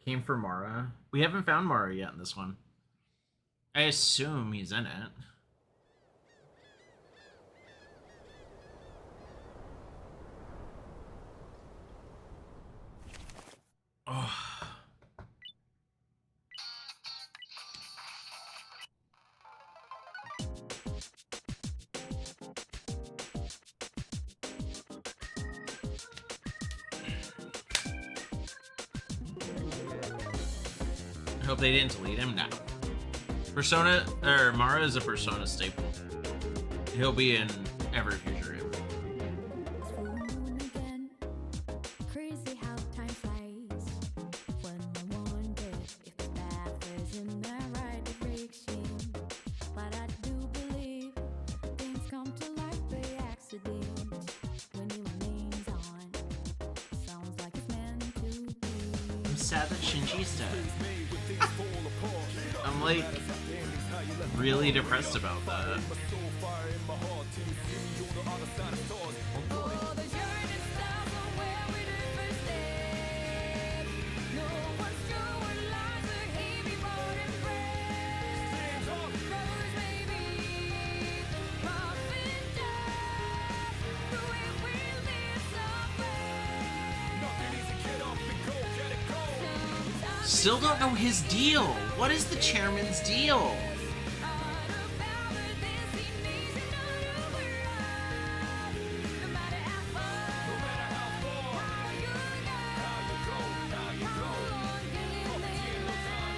Came for Mara. We haven't found Mara yet in this one. I assume he's in it. Oh. I hope they didn't delete him now. Persona, or Mara is a Persona staple. He'll be in every future game. I'm sad that Shinji's dead. I'm like really depressed about that. Still don't know his deal. What is the chairman's deal?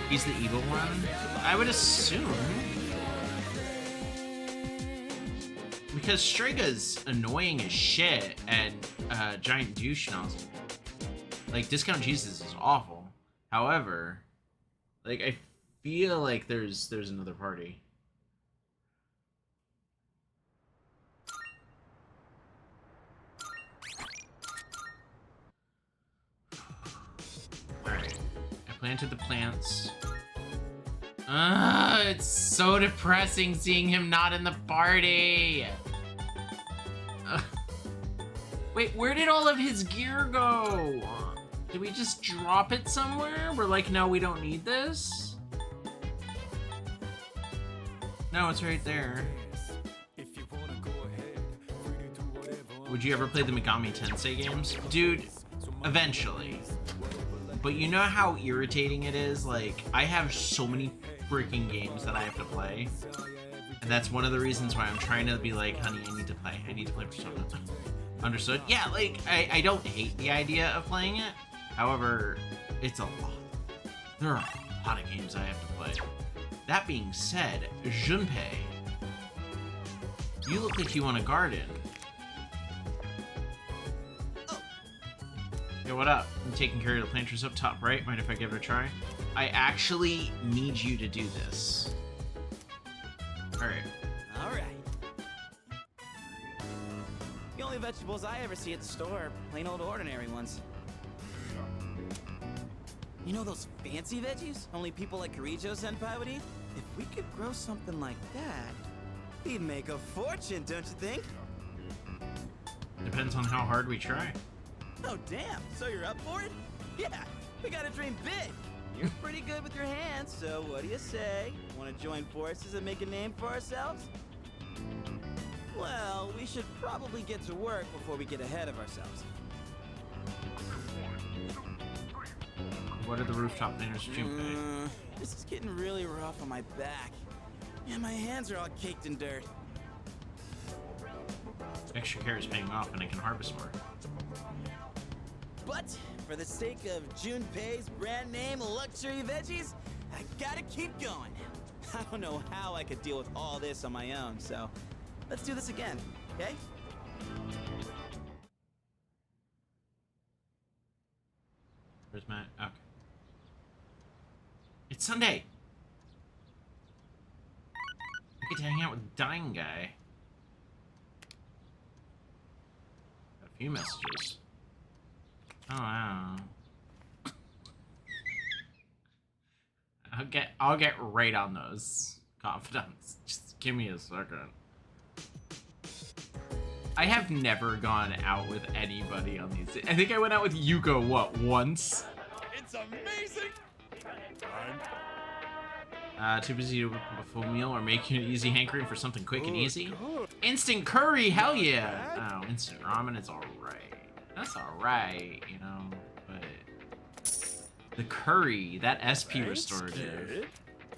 He's the evil one? I would assume. Because Striga's annoying as shit and giant douche nozzle. Like, Discount Jesus is awful. However, like, I feel like there's another party. Alright. I planted the plants. It's so depressing seeing him not in the party. Wait, where did all of his gear go? Did we just drop it somewhere? We're like, no, we don't need this? No, it's right there. Would you ever play the Megami Tensei games? Dude, eventually. But you know how irritating it is? Like, I have so many freaking games that I have to play. And that's one of the reasons why I'm trying to be like, honey, I need to play. I need to play Persona. Understood? Yeah, like, I don't hate the idea of playing it. However, it's a lot. There are a lot of games I have to play. That being said, Junpei, you look like you want a garden. Oh. Hey, what up? I'm taking care of the planters up top right. Mind if I give it a try? I actually need you to do this. Alright. Alright. The only vegetables I ever see at the store are plain old ordinary ones. You know those fancy veggies only people like Kirijo-senpai would eat? If we could grow something like that, we'd make a fortune, don't you think? Depends on how hard we try. Oh, damn. So you're up for it? Yeah, we gotta dream big. You're pretty good with your hands, so what do you say? Want to join forces and make a name for ourselves? Well, we should probably get to work before we get ahead of ourselves. What are the rooftop planners of Junpei? This is getting really rough on my back. Yeah, my hands are all caked in dirt. Extra care is paying off and I can harvest more. But for the sake of Junpei's brand name luxury veggies, I gotta keep going. I don't know how I could deal with all this on my own, so let's do this again, okay? Where's Matt? Okay. It's Sunday! I get to hang out with Dying Guy. Got a few messages. Oh wow. I'll get right on those confidants. Just give me a second. I have never gone out with anybody on these. I think I went out with Yuko, what, once? It's amazing! Too busy to whip up a full meal or make you an easy hankering for something quick and easy? Good. Instant curry, hell yeah! Oh, instant ramen is alright. That's alright, you know, but the curry, that SP Thanks, restorative, kid.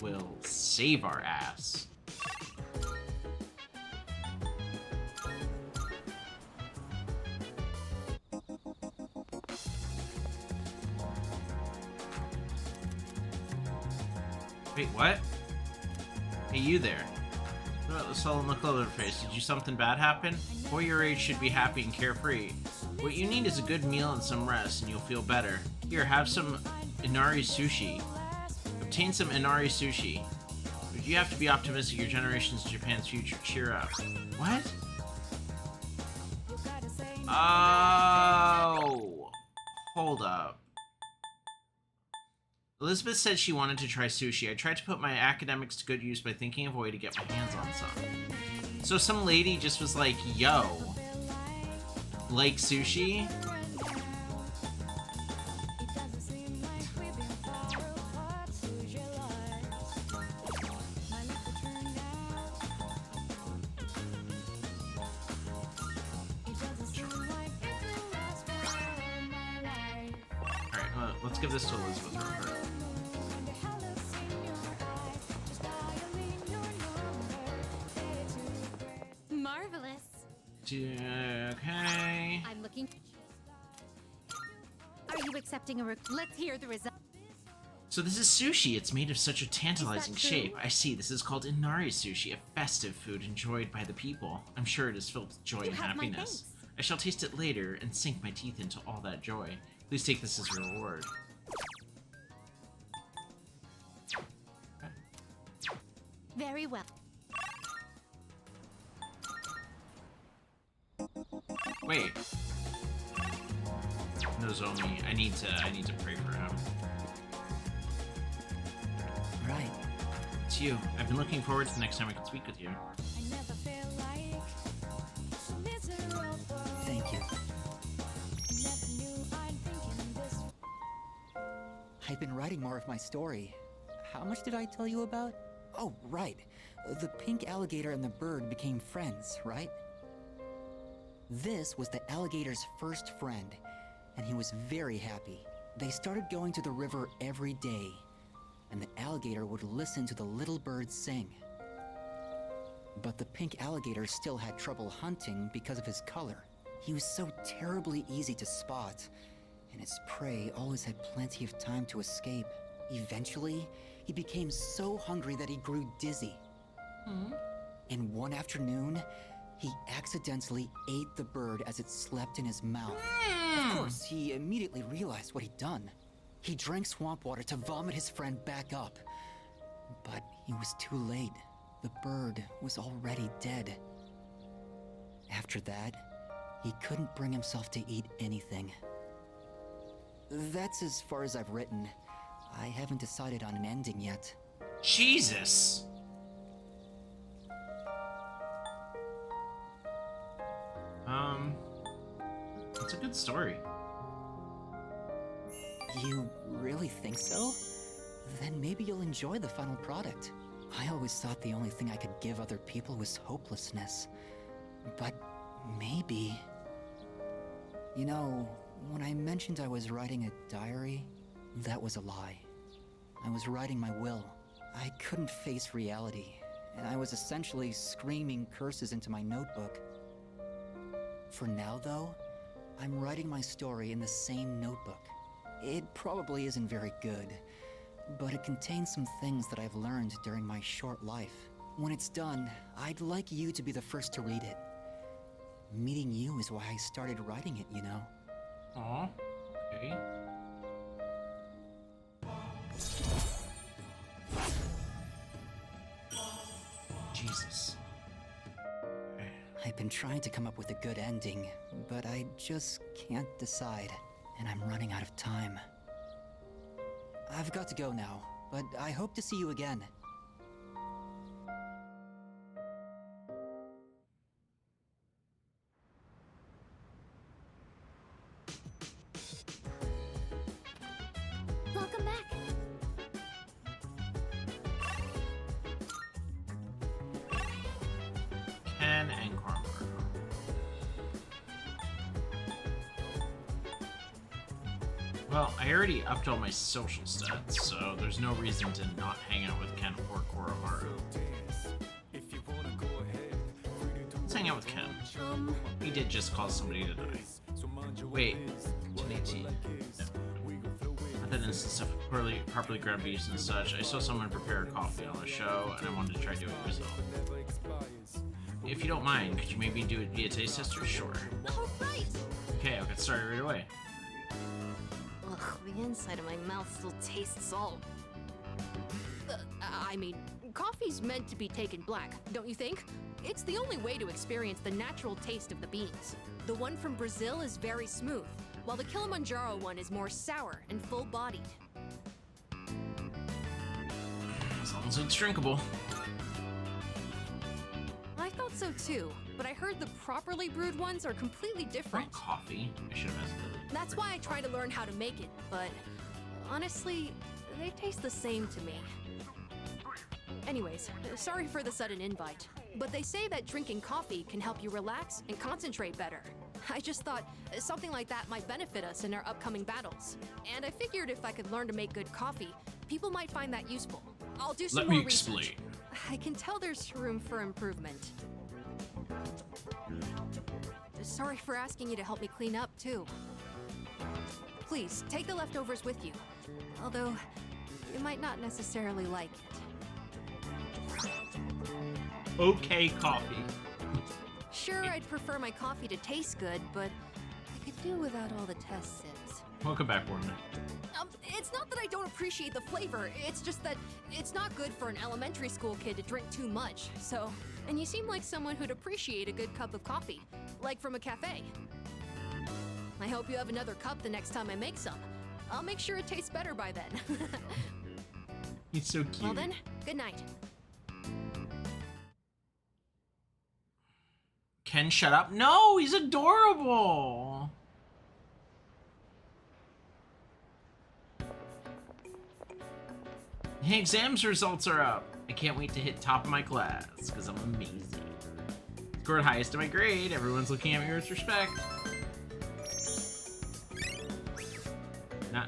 will save our ass. Wait, what? Hey, you there. What about the soul in the clover face? Did you something bad happen? Boy your age should be happy and carefree. What you need is a good meal and some rest, and you'll feel better. Here, have some Inari sushi. Obtain some Inari sushi. But you have to be optimistic. Your generation's Japan's future. Cheer up. What? Oh. Hold up. Elizabeth said she wanted to try sushi. I tried to put my academics to good use by thinking of a way to get my hands on some. So some lady just was like, yo, like sushi? Alright, well, let's give this to Elizabeth real quick. Marvelous. Okay. I'm looking. Are you accepting a let's hear the result. So this is sushi. It's made of such a tantalizing Is that shape. true? I see. This is called Inari sushi, a festive food enjoyed by the people. I'm sure it is filled with joy You and have my happiness. thanks. I shall taste it later and sink my teeth into all that joy. Please take this as your reward. Very well. Wait. Nozomi, I need to pray for him. Right. It's you. I've been looking forward to the next time I can speak with you. Thank you. I've been writing more of my story. How much did I tell you about? Oh, right. The pink alligator and the bird became friends, right? This was the alligator's first friend, and he was very happy. They started going to the river every day, and the alligator would listen to the little bird sing. But the pink alligator still had trouble hunting because of his color. He was so terribly easy to spot, and his prey always had plenty of time to escape. Eventually, he became so hungry that he grew dizzy. And one afternoon, he accidentally ate the bird as it slept in his mouth. Of course, he immediately realized what he'd done. He drank swamp water to vomit his friend back up. But he was too late. The bird was already dead. After that, he couldn't bring himself to eat anything. That's as far as I've written. I haven't decided on an ending yet. Jesus! It's a good story. You really think so? Then maybe you'll enjoy the final product. I always thought the only thing I could give other people was hopelessness. But maybe... You know, when I mentioned I was writing a diary, that was a lie. I was writing my will. I couldn't face reality, and I was essentially screaming curses into my notebook. For now, though, I'm writing my story in the same notebook. It probably isn't very good, but it contains some things that I've learned during my short life. When it's done, I'd like you to be the first to read it. Meeting you is why I started writing it, you know? Aw. Okay. Jesus. I've been trying to come up with a good ending, but I just can't decide, and I'm running out of time. I've got to go now, but I hope to see you again. Welcome back. Ken and Cornwall. Well, I already upped all my social stats, so there's no reason to not hang out with Ken or Koromaru. Let's hang out with Ken. He did just cause somebody to die. Wait, 1018. No. Not that instant stuff, properly ground beefs and such. I saw someone prepare coffee on the show, and I wanted to try doing it myself. If you don't mind, could you maybe do it via taste tester? Sure. All right. Okay, I'll get started right away. Ugh, the inside of my mouth still tastes salt. I mean, coffee's meant to be taken black, don't you think? It's the only way to experience the natural taste of the beans. The one from Brazil is very smooth, while the Kilimanjaro one is more sour and full-bodied. As long as it's drinkable. I thought so too, but I heard the properly brewed ones are completely different. Not coffee. I should have asked that. That's why I try to learn how to make it, but honestly, they taste the same to me. Anyways, sorry for the sudden invite, but they say that drinking coffee can help you relax and concentrate better. I just thought something like that might benefit us in our upcoming battles. And I figured if I could learn to make good coffee, people might find that useful. I'll do some more research. Let me explain. I can tell there's room for improvement. Sorry for asking you to help me clean up, too. Please, take the leftovers with you. Although, you might not necessarily like it. Okay, coffee. Sure, I'd prefer my coffee to taste good, but I could do without all the test sips. Welcome back, Warden. It's not that I don't appreciate the flavor, it's just that it's not good for an elementary school kid to drink too much, so... And you seem like someone who'd appreciate a good cup of coffee, like from a cafe. I hope you have another cup the next time I make some. I'll make sure it tastes better by then. He's so cute. Well then, good night. Ken, shut up. No, he's adorable. Hey, exams results are up. I can't wait to hit top of my class, because I'm amazing. Scored highest in my grade. Everyone's looking at me with respect. No.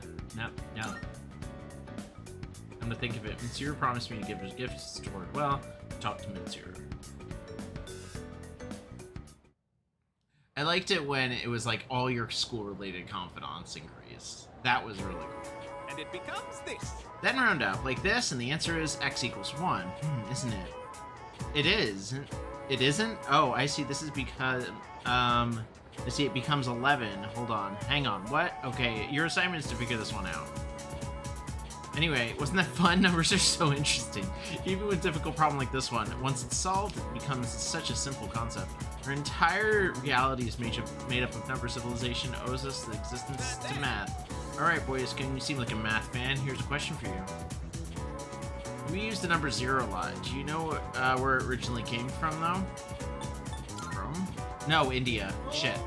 I'm to think of it. Mitsuru promised me to give his gifts toward, well, talk to Mitsuru. I liked it when it was like all your school-related confidants increased. That was really cool. And it becomes this. Then round up like this, and the answer is x equals 1. Isn't it? It is. It isn't? Oh, I see. This is because, I see it becomes 11. Hold on. Hang on. What? Okay, your assignment is to figure this one out. Anyway, wasn't that fun? Numbers are so interesting. Even with a difficult problem like this one, once it's solved, it becomes such a simple concept. Our entire reality is made up of number. Civilization owes us the existence to math. Alright, boys, can you seem like a math fan? Here's a question for you. We use the number 0 a lot. Do you know where it originally came from, though? From? No, India. Shit.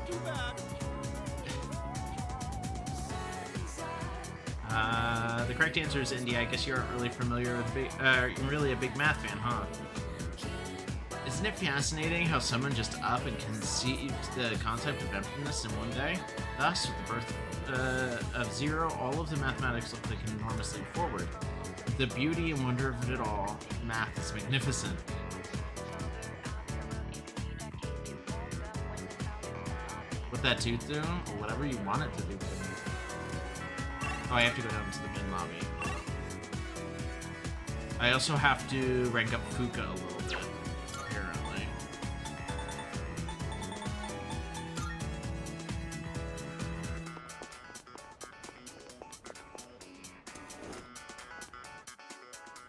The correct answer is India. I guess you aren't really familiar with you're really a big math fan, huh? Isn't it fascinating how someone just up and conceived the concept of emptiness in one day? Thus, with the birth of 0, all of the mathematics look like an enormous leap forward. The beauty and wonder of it all, math is magnificent. What that tooth do? Or whatever you want it to do. Oh, I have to go down to the main lobby. I also have to rank up Fuka a little bit, apparently.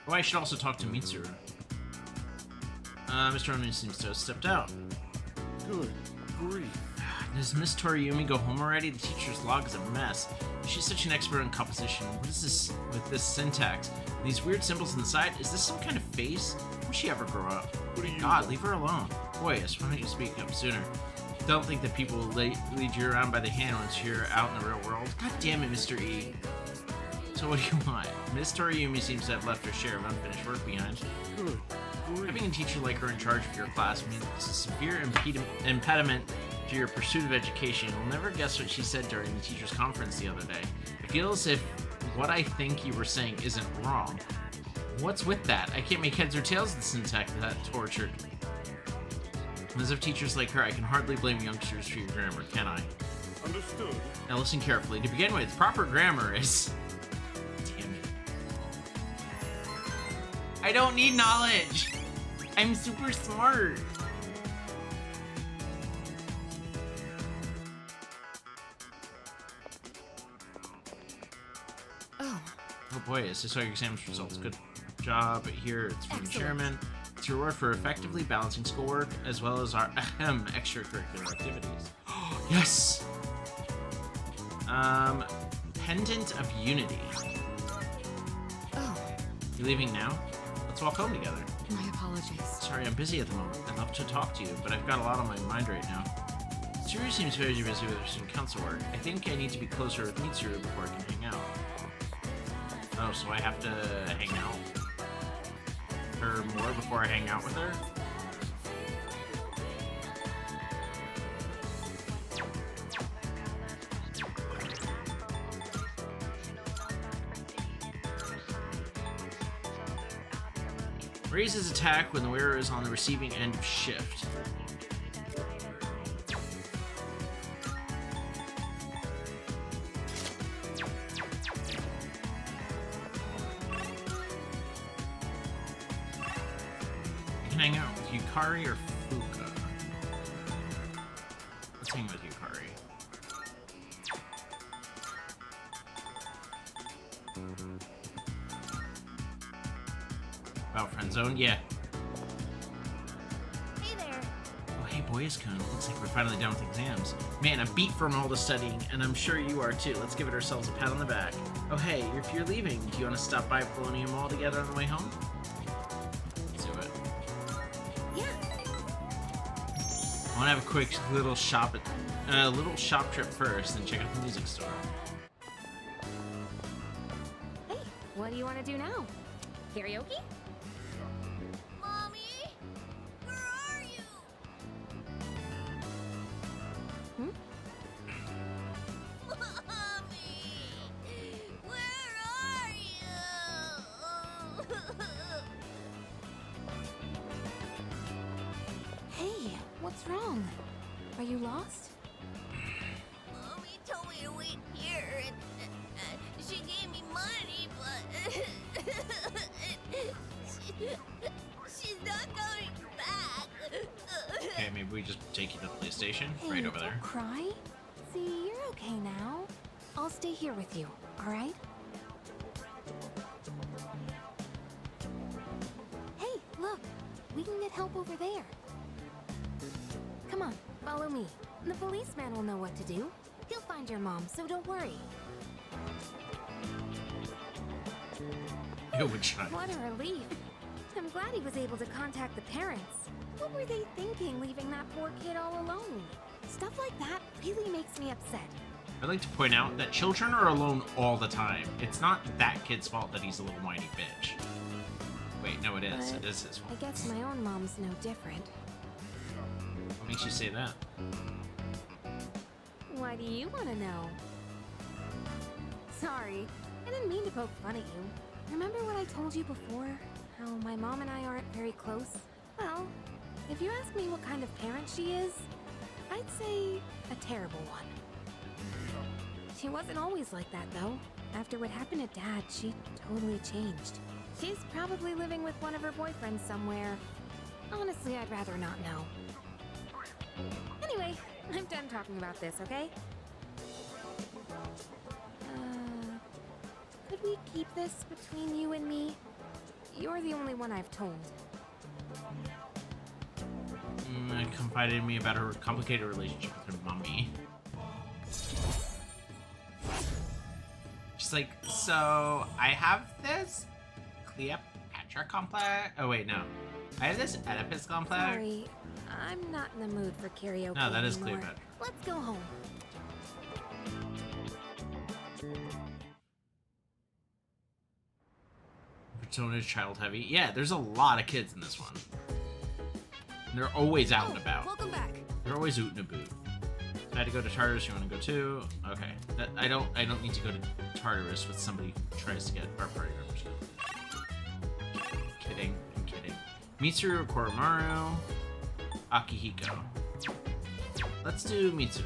Oh, I should also talk to Mitsuru. Mr. Oni seems to have stepped out. Good grief. Does Miss Toriumi go home already? The teacher's log is a mess. She's such an expert in composition. What is this with this syntax? These weird symbols on the side? Is this some kind of face? Will she ever grow up? God, leave her alone. Boy, yes, why don't you speak up sooner? Don't think that people will lead you around by the hand once you're out in the real world. God damn it, Mr. E. So So what do you want? Miss Toriumi seems to have left her share of unfinished work behind. Good grief. Having a teacher like her in charge of your class means it's a severe impediment to your pursuit of education. You'll never guess what she said during the teacher's conference the other day. I feel as if what I think you were saying isn't wrong. What's with that? I can't make heads or tails of the syntax that tortured. As of teachers like her, I can hardly blame youngsters for your grammar, can I? Understood. Now listen carefully. To begin with, proper grammar is... Damn it. I don't need knowledge! I'm super smart! Oh, Oh boy, is this all your exams results? Good job. Here, it's from the Excellent. chairman. It's your reward for effectively balancing schoolwork as well as our extracurricular activities. Yes! Pendant of Unity. oh, You leaving now? Let's walk home together. my apologies. Sorry, I'm busy at the moment. I'd love to talk to you, but I've got a lot on my mind right now. Tsuru seems very busy with her student council work. I think I need to be closer with Mitsuru before I can hang out. Oh, so I have to hang out her more before I hang out with her? Raises attack when the wearer is on the receiving end of shift. I can hang out with Yukari or Fuka. Let's hang with Yukari. About friend zone? Yeah. Hey there. Oh, hey, Boyas-kun. Looks like we're finally done with exams. Man, I'm beat from all the studying, and I'm sure you are too. Let's give ourselves a pat on the back. Oh, hey, if you're leaving, do you want to stop by Polonium Mall together on the way home? Let's do it. Yeah. I want to have a quick little shop trip first, then check out the music store. Hey, what do you want to do now? Karaoke? Mommy? Where are you? Mommy! Where are you? Hey, what's wrong? Are you lost? Mommy told me to wait here, and she gave me money, but she's not coming back. Okay, maybe we just take you to the PlayStation Hey, right over don't there. cry. See, you're okay now. I'll stay here with you, all right? Hey, look. We can get help over there. Come on, follow me. The policeman will know what to do. He'll find your mom, so don't worry. Yo, which shot? What a relief. I'm glad he was able to contact the parents. What were they thinking, leaving that poor kid all alone? Stuff like that really makes me upset. I'd like to point out that children are alone all the time. It's not that kid's fault that he's a little whiny bitch. Wait, no, it is. But It is his I fault. guess my own mom's no different. What makes you say that? Why do you want to know? Sorry, I didn't mean to poke fun at you. Remember what I told you before? How my mom and I aren't very close? Well, if you ask me what kind of parent she is, I'd say a terrible one. She wasn't always like that, though. After what happened to Dad, she totally changed. She's probably living with one of her boyfriends somewhere. Honestly, I'd rather not know. Anyway, I'm done talking about this, okay? Could we keep this between you and me? You're the only one I've told. Confided in me about her complicated relationship with her mommy. She's like, so I have this Cleopatra complex. Oh wait, no, I have this Oedipus complex. Sorry, I'm not in the mood for karaoke No, that is anymore. Cleopatra. Let's go home. tone is child heavy. Yeah, there's a lot of kids in this one. And they're always out and about. Welcome back. They're always oot and a boot. I had to go to Tartarus. You want to go too? Okay. I don't need to go to Tartarus with somebody who tries to get our party membership. Kidding. I'm kidding. Mitsuru, Koromaru, Akihiko. Let's do Mitsuru.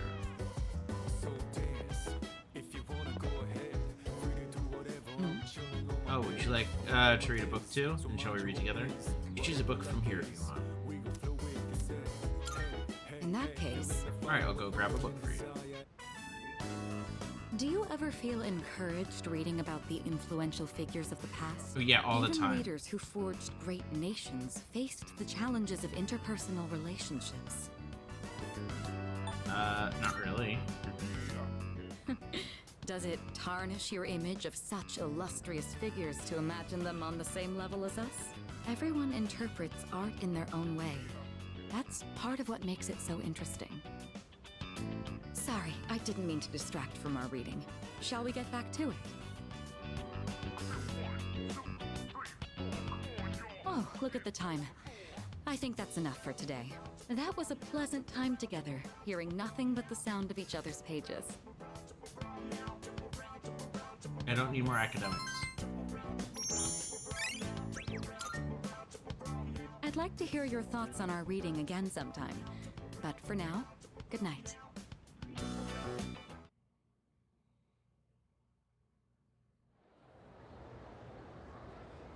Oh, would you like to read a book too? And shall we read together? You choose a book from here if you want. In that case, Alright, I'll go grab a book for you. do you ever feel encouraged reading about the influential figures of the past? Oh yeah, all the Even time. leaders who forged great nations faced the challenges of interpersonal relationships. Not really. Does it tarnish your image of such illustrious figures to imagine them on the same level as us? Everyone interprets art in their own way. That's part of what makes it so interesting. Sorry, I didn't mean to distract from our reading. Shall we get back to it? Oh, look at the time. I think that's enough for today. That was a pleasant time together, hearing nothing but the sound of each other's pages. I don't need more academics. I'd like to hear your thoughts on our reading again sometime. But for now, good night.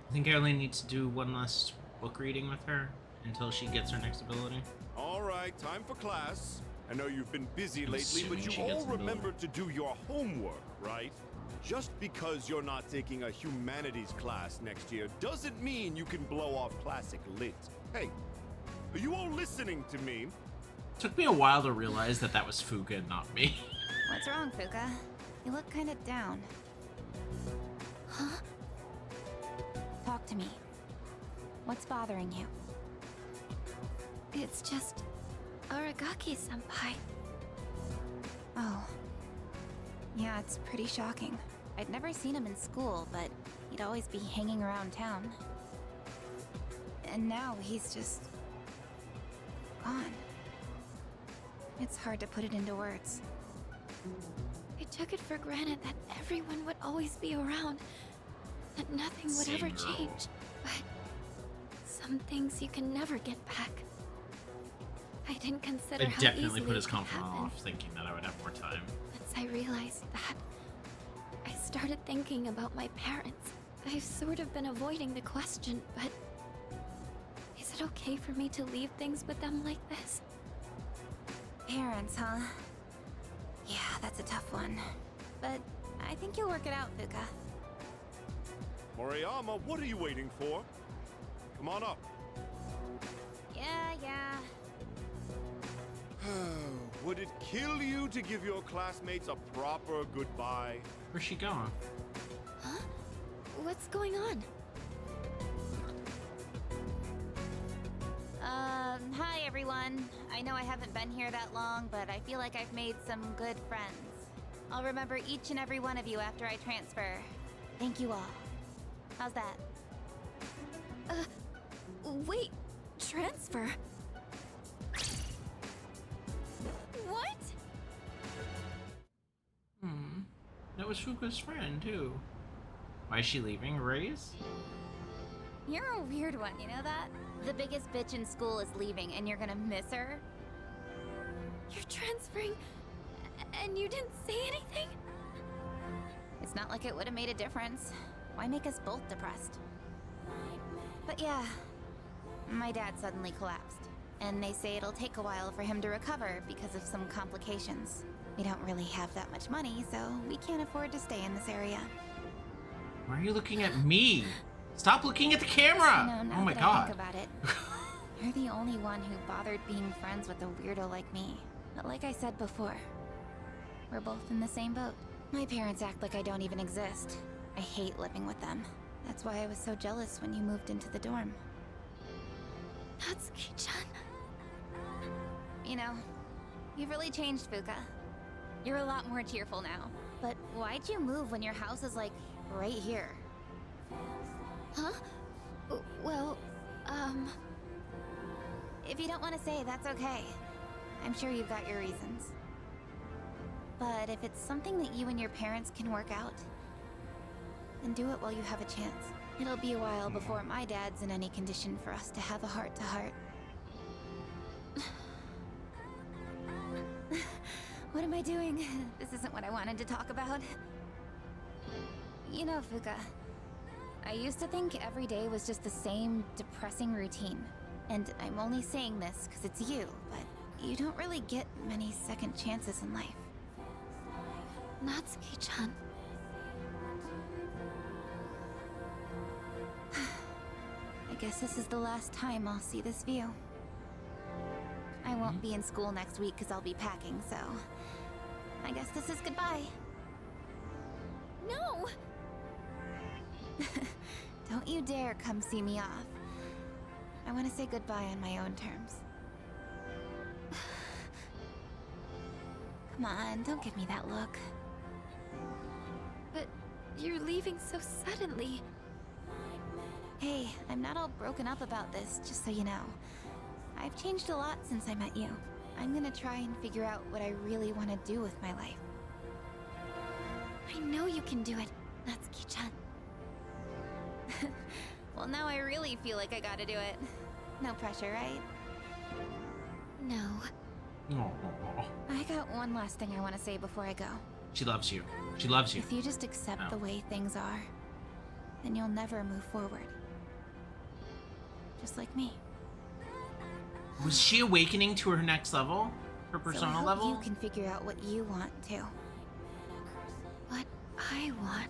I think I only need to do one last book reading with her until she gets her next ability. All right, time for class. I know you've been busy lately, assuming but you she gets all an ability. remember to do your homework, right? Just because you're not taking a humanities class next year doesn't mean you can blow off classic lit. Hey, are you all listening to me? Took me a while to realize that that was Fuka and not me. What's wrong, Fuka? You look kind of down. Huh? Talk to me. What's bothering you? It's just Aragaki-senpai. Oh. Yeah, it's pretty shocking. I'd never seen him in school, but he'd always be hanging around town. And now he's just... gone. It's hard to put it into words. I took it for granted that everyone would always be around, that nothing would Same ever girl. change. But some things you can never get back. I didn't consider I how definitely easily put his it could compliment happen. off, thinking that I would have more time. Once I realized that, I started thinking about my parents. I've sort of been avoiding the question, but is it okay for me to leave things with them like this? Parents, huh? Yeah, that's a tough one. But I think you'll work it out, Fuka. Moriyama, what are you waiting for? Come on up. Yeah. Would it kill you to give your classmates a proper goodbye? Where's she going? Huh? What's going on? Hi everyone. I know I haven't been here that long, but I feel like I've made some good friends. I'll remember each and every one of you after I transfer. Thank you all. How's that? Wait, transfer? What? That was Fuka's friend, too. Why is she leaving? A raise? You're a weird one, you know that? The biggest bitch in school is leaving and you're gonna miss her? You're transferring, and you didn't say anything? It's not like it would have made a difference. Why make us both depressed? But yeah, my dad suddenly collapsed. And they say it'll take a while for him to recover because of some complications. We don't really have that much money, so we can't afford to stay in this area. Why are you looking at me? Stop looking at the camera! I know, now Oh my that I god. think about it, you're the only one who bothered being friends with a weirdo like me. But like I said before, we're both in the same boat. My parents act like I don't even exist. I hate living with them. That's why I was so jealous when you moved into the dorm. Natsuki-chan. You know, you've really changed, Fuka. You're a lot more cheerful now. But why'd you move when your house is like right here? Huh? Well, if you don't want to say, that's okay. I'm sure you've got your reasons. But if it's something that you and your parents can work out, then do it while you have a chance. It'll be a while before my dad's in any condition for us to have a heart-to-heart. What am I doing? This isn't what I wanted to talk about. You know, Fuka, I used to think every day was just the same depressing routine. And I'm only saying this because it's you, but you don't really get many second chances in life. Natsuki-chan. I guess this is the last time I'll see this view. I won't be in school next week because I'll be packing, so... I guess this is goodbye. No! Don't you dare come see me off. I want to say goodbye on my own terms. Come on, don't give me that look. But you're leaving so suddenly. Hey, I'm not all broken up about this, just so you know. I've changed a lot since I met you. I'm gonna try and figure out what I really want to do with my life. I know you can do it, Natsuki-chan. Well, now I really feel like I gotta do it. No pressure, right? No. Aw. I got one last thing I want to say before I go. She loves you. She loves you. If you just accept Oh. the way things are, then you'll never move forward. Just like me. Was she awakening to her next level? Her So I persona hope level? you can figure out what you want too. What I want,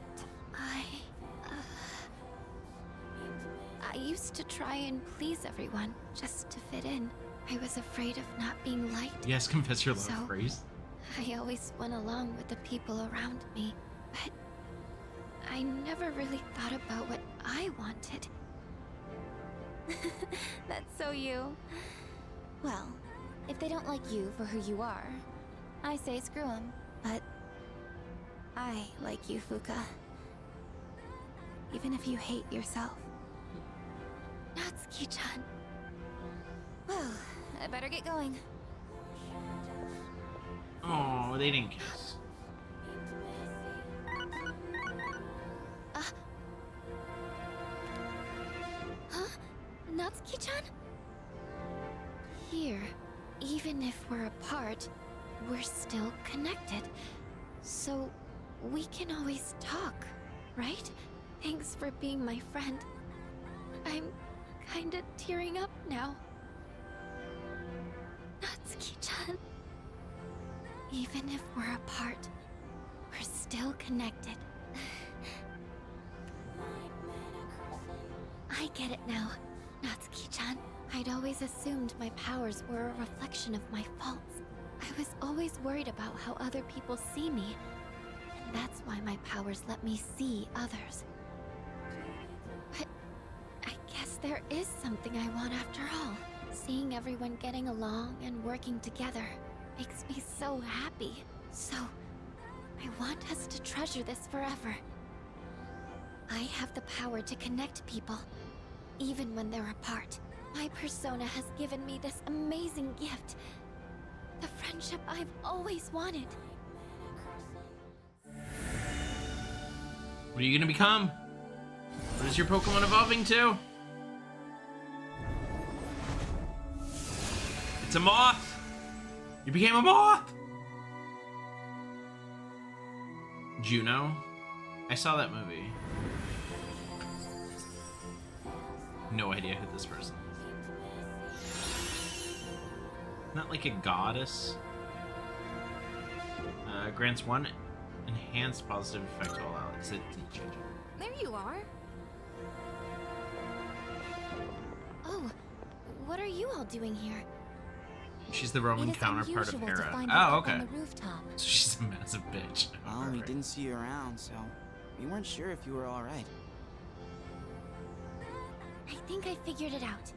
I used to try and please everyone, just to fit in. I was afraid of not being liked. Yes, confess your love So- phrase. I always went along with the people around me, but I never really thought about what I wanted. That's so you. Well, if they don't like you for who you are, I say screw them. But I like you, Fuka. Even if you hate yourself. Natsuki-chan. Well, I better get going. Oh, they didn't kiss. Huh? Natsuki-chan? Here, even if we're apart, we're still connected. So, we can always talk, right? Thanks for being my friend. I'm kinda tearing up now. Natsuki-chan. Even if we're apart, we're still connected. I get it now, Natsuki-chan. I'd always assumed my powers were a reflection of my faults. I was always worried about how other people see me. And that's why my powers let me see others. But I guess there is something I want after all. Seeing everyone getting along and working together makes me so happy. So, I want us to treasure this forever. I have the power to connect people, even when they're apart. My persona has given me this amazing gift. The friendship I've always wanted. What are you gonna become? What is your Pokemon evolving to? It's a moth! You became a moth! Juno? I saw that movie. No idea who this person is. Not like a goddess. Grants one enhanced positive effect to all allies. It didn't change it. There you are. Oh, what are you all doing here? She's the Roman It is counterpart of unusual to Hera. find you Oh, up okay. on the rooftop. So she's a massive bitch. Oh, we Right. didn't see you around, so we weren't sure if you were all right. I think I figured it out.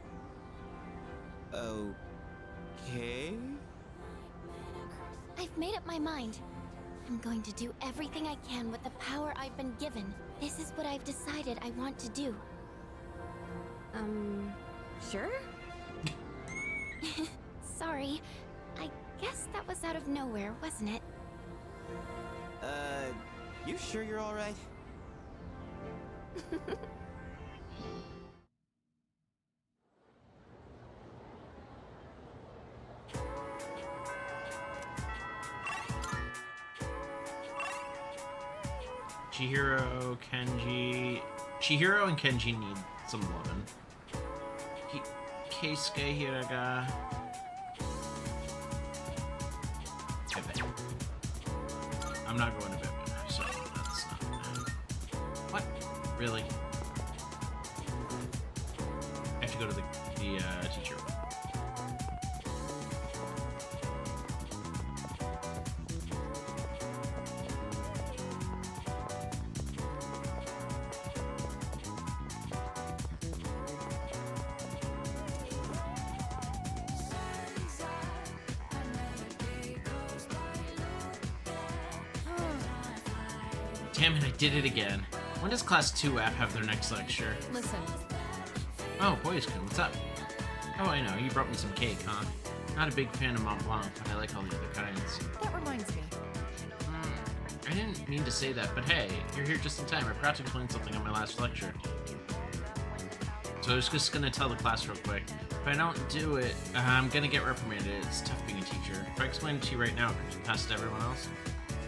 Okay. I've made up my mind. I'm going to do everything I can with the power I've been given. This is what I've decided I want to do. Sure? Sorry. I guess that was out of nowhere, wasn't it? You sure you're alright? Chihiro, Kenji... Chihiro and Kenji need some loving. Keisuke, Hiraga... Bebe. I'm not going to Bebe, so that's not... What? Really? I have to go to the teacher room. Damn it, I did it again. When does Class 2F have their next lecture? Listen, Oh, Boyskun, what's up? Oh, I know, you brought me some cake, huh? Not a big fan of Mont Blanc, but I like all the other kinds. that reminds me. I didn't mean to say that, but hey, you're here just in time. I forgot to explain something on my last lecture. So I was just gonna tell the class real quick. If I don't do it, I'm gonna get reprimanded. It's tough being a teacher. If I explain it to you right now, could you pass it to everyone else?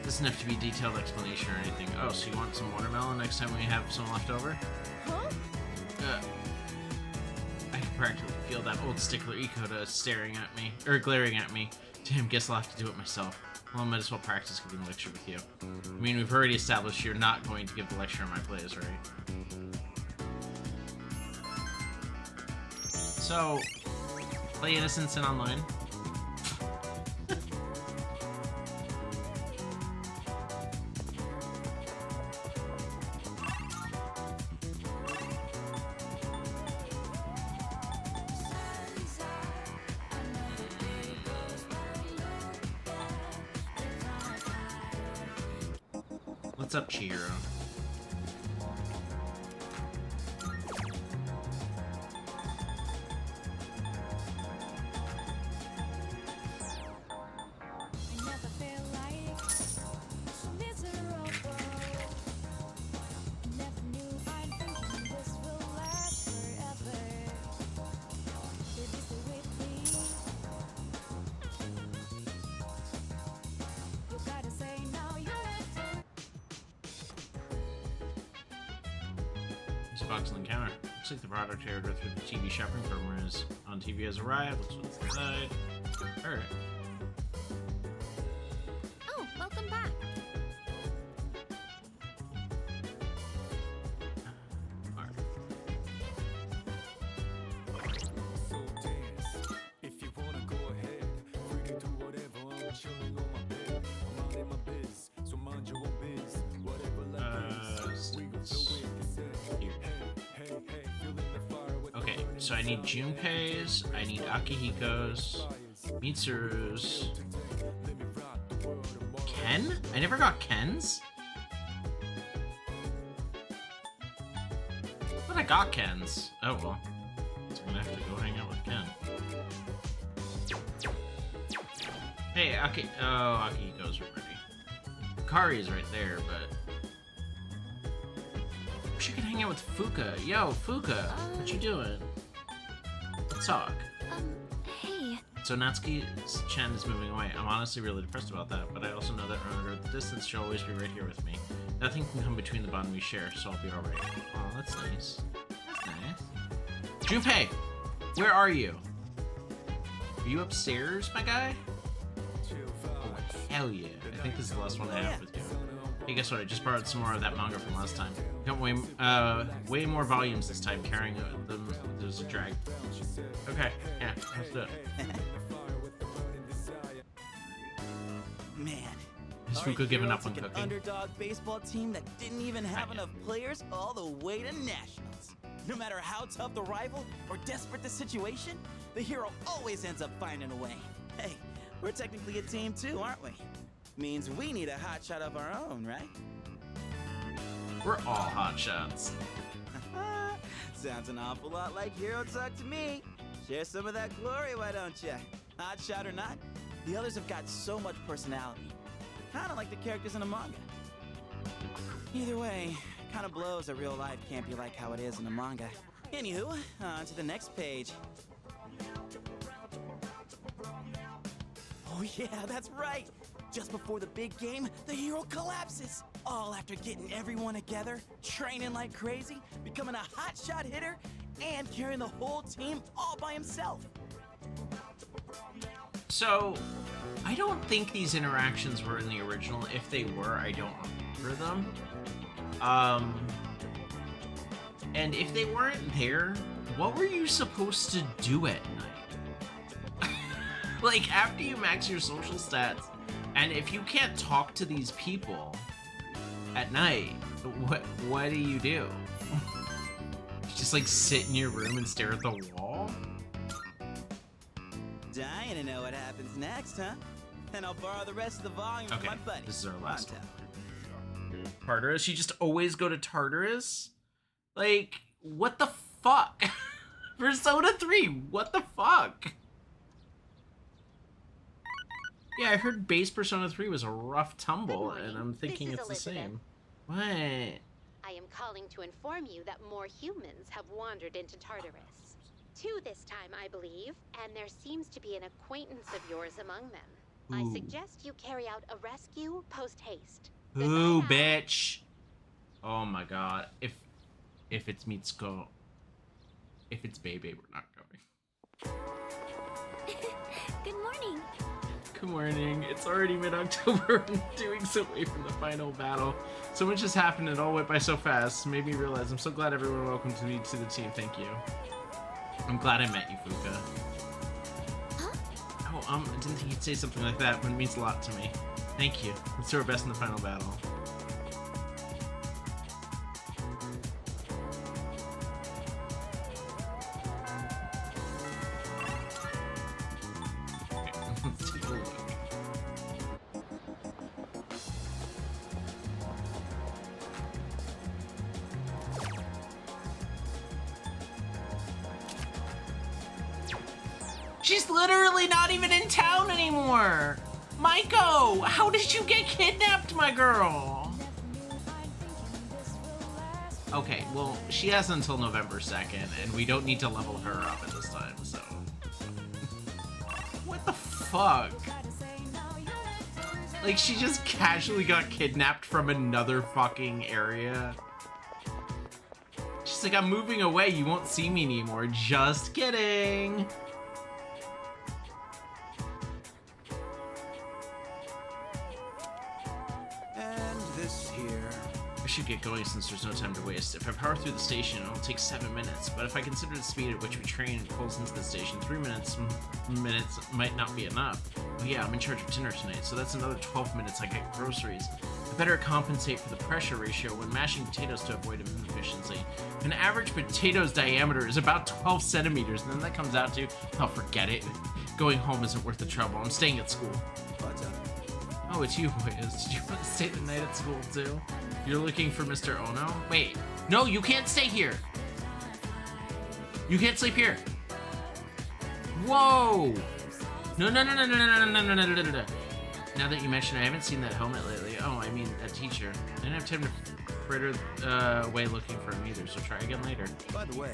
Doesn't have to be a detailed explanation or anything. Oh, so you want some watermelon next time we have some left over? Huh? I can practically feel that old stickler Ikota staring at me, or glaring at me. Damn, guess I'll have to do it myself. Well, I might as well practice giving a lecture with you. I mean, we've already established you're not going to give the lecture in my place, right? So, play Innocence in online. What's up, Chihiro? Box and encounter. Looks like the product aired through the TV shopping program is on TV has arrived. Looks what's inside. Alright. Oh, welcome back. So I need Junpei's, I need Akihiko's, Mitsuru's, Ken? I never got Ken's? But I got Ken's. Oh well. So I'm gonna have to go hang out with Ken. Hey, Akihiko's already. Kari's right there, but... Wish I could hang out with Fuka. Yo, Fuka, what you doing? Let's talk. Hey. So Natsuki Chen is moving away. I'm honestly really depressed about that, but I also know that under the distance she'll always be right here with me. Nothing can come between the bond we share, so I'll be alright. Oh, that's nice. That's nice. Junpei! Where are you? Are you upstairs, my guy? Oh, hell yeah. I think this is the last one I have with you. Hey, guess what? I just borrowed some more of that manga from last time. Got way more volumes this time, carrying them. There's a drag. Okay, yeah, let's do it. Man. Is our Fuka giving hero up on took an cooking? underdog baseball team that didn't even have enough players all the way to nationals. No matter how tough the rival or desperate the situation, the hero always ends up finding a way. Hey, we're technically a team too, aren't we? Means we need a hotshot of our own, right? We're all hot shots. Sounds an awful lot like hero talk to me. Share some of that glory, why don't ya? Hot shot or not, the others have got so much personality. Kinda like the characters in a manga. Either way, kinda blows that real life can't be like how it is in a manga. Anywho, on to the next page. Oh yeah, that's right! Just before the big game, the hero collapses! All after getting everyone together, training like crazy, becoming a hotshot hitter, and carrying the whole team all by himself. So, I don't think these interactions were in the original. If they were, I don't remember them. And if they weren't there, what were you supposed to do at night? Like, after you max your social stats, and if you can't talk to these people at night, what do you do? Just like sit in your room and stare at the wall? Dying to know what happens next, huh? And I'll borrow the rest of the volume from my buddy. This is our last one. Tartarus? You just always go to Tartarus? Like, what the fuck? Persona 3, what the fuck? Yeah, I heard base Persona 3 was a rough tumble, and I'm thinking it's the same. What? I am calling to inform you that more humans have wandered into Tartarus. 2 this time, I believe, and there seems to be an acquaintance of yours among them. I suggest you carry out a rescue post-haste. Ooh, bitch. Oh my god. If it's Mitsuko, if it's Bebe, we're not going. Good morning. Good morning. It's already mid-October and 2 weeks away from the final battle. So much has happened and it all went by so fast. Made me realize I'm so glad everyone welcomed me to the team. Thank you. I'm glad I met you, Fuka. Huh? Oh, I didn't think you'd say something like that, but it means a lot to me. Thank you. Let's do our best in the final battle. Let's take a look. She's literally not even in town anymore! Maiko! How did you get kidnapped, my girl? Okay, well, she has until November 2nd, and we don't need to level her up at this time, so... What the fuck? Like, she just casually got kidnapped from another fucking area. She's like, I'm moving away, you won't see me anymore. Just kidding. And this here. I should get going since there's no time to waste. If I power through the station, it'll take 7 minutes, but if I consider the speed at which we train and pulls into the station, 3 minutes might not be enough. Oh yeah, I'm in charge of dinner tonight, so that's another 12 minutes I get groceries. I better compensate for the pressure ratio when mashing potatoes to avoid inefficiency. An average potato's diameter is about 12 centimeters, and then that comes out to, oh, forget it. Going home isn't worth the trouble. I'm staying at school. What's up? Oh, it's you, Wiz. Did you want to stay the night at school, too? You're looking for Mr. Ono? Wait. No, you can't stay here. You can't sleep here. Whoa. No. Now that you mention it, I haven't seen that helmet lately. Oh, I mean, that teacher. I didn't have time to fritter away looking for him either, so try again later. By the way...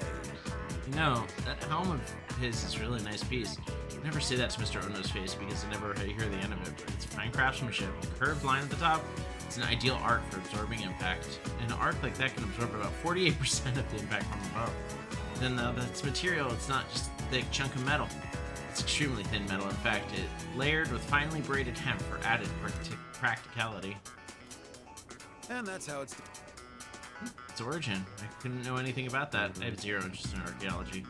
You know, that helm of his is a really nice piece. I never say that to Mr. Ono's face because I never hear the end of it, but it's fine craftsmanship. The curved line at the top, it's an ideal arc for absorbing impact. An arc like that can absorb about 48% of the impact from above. Then that's material, it's not just a thick chunk of metal. It's extremely thin metal, in fact, it layered with finely braided hemp for added practicality. And that's how it's... Its origin. I couldn't know anything about that. I have zero interest in archaeology.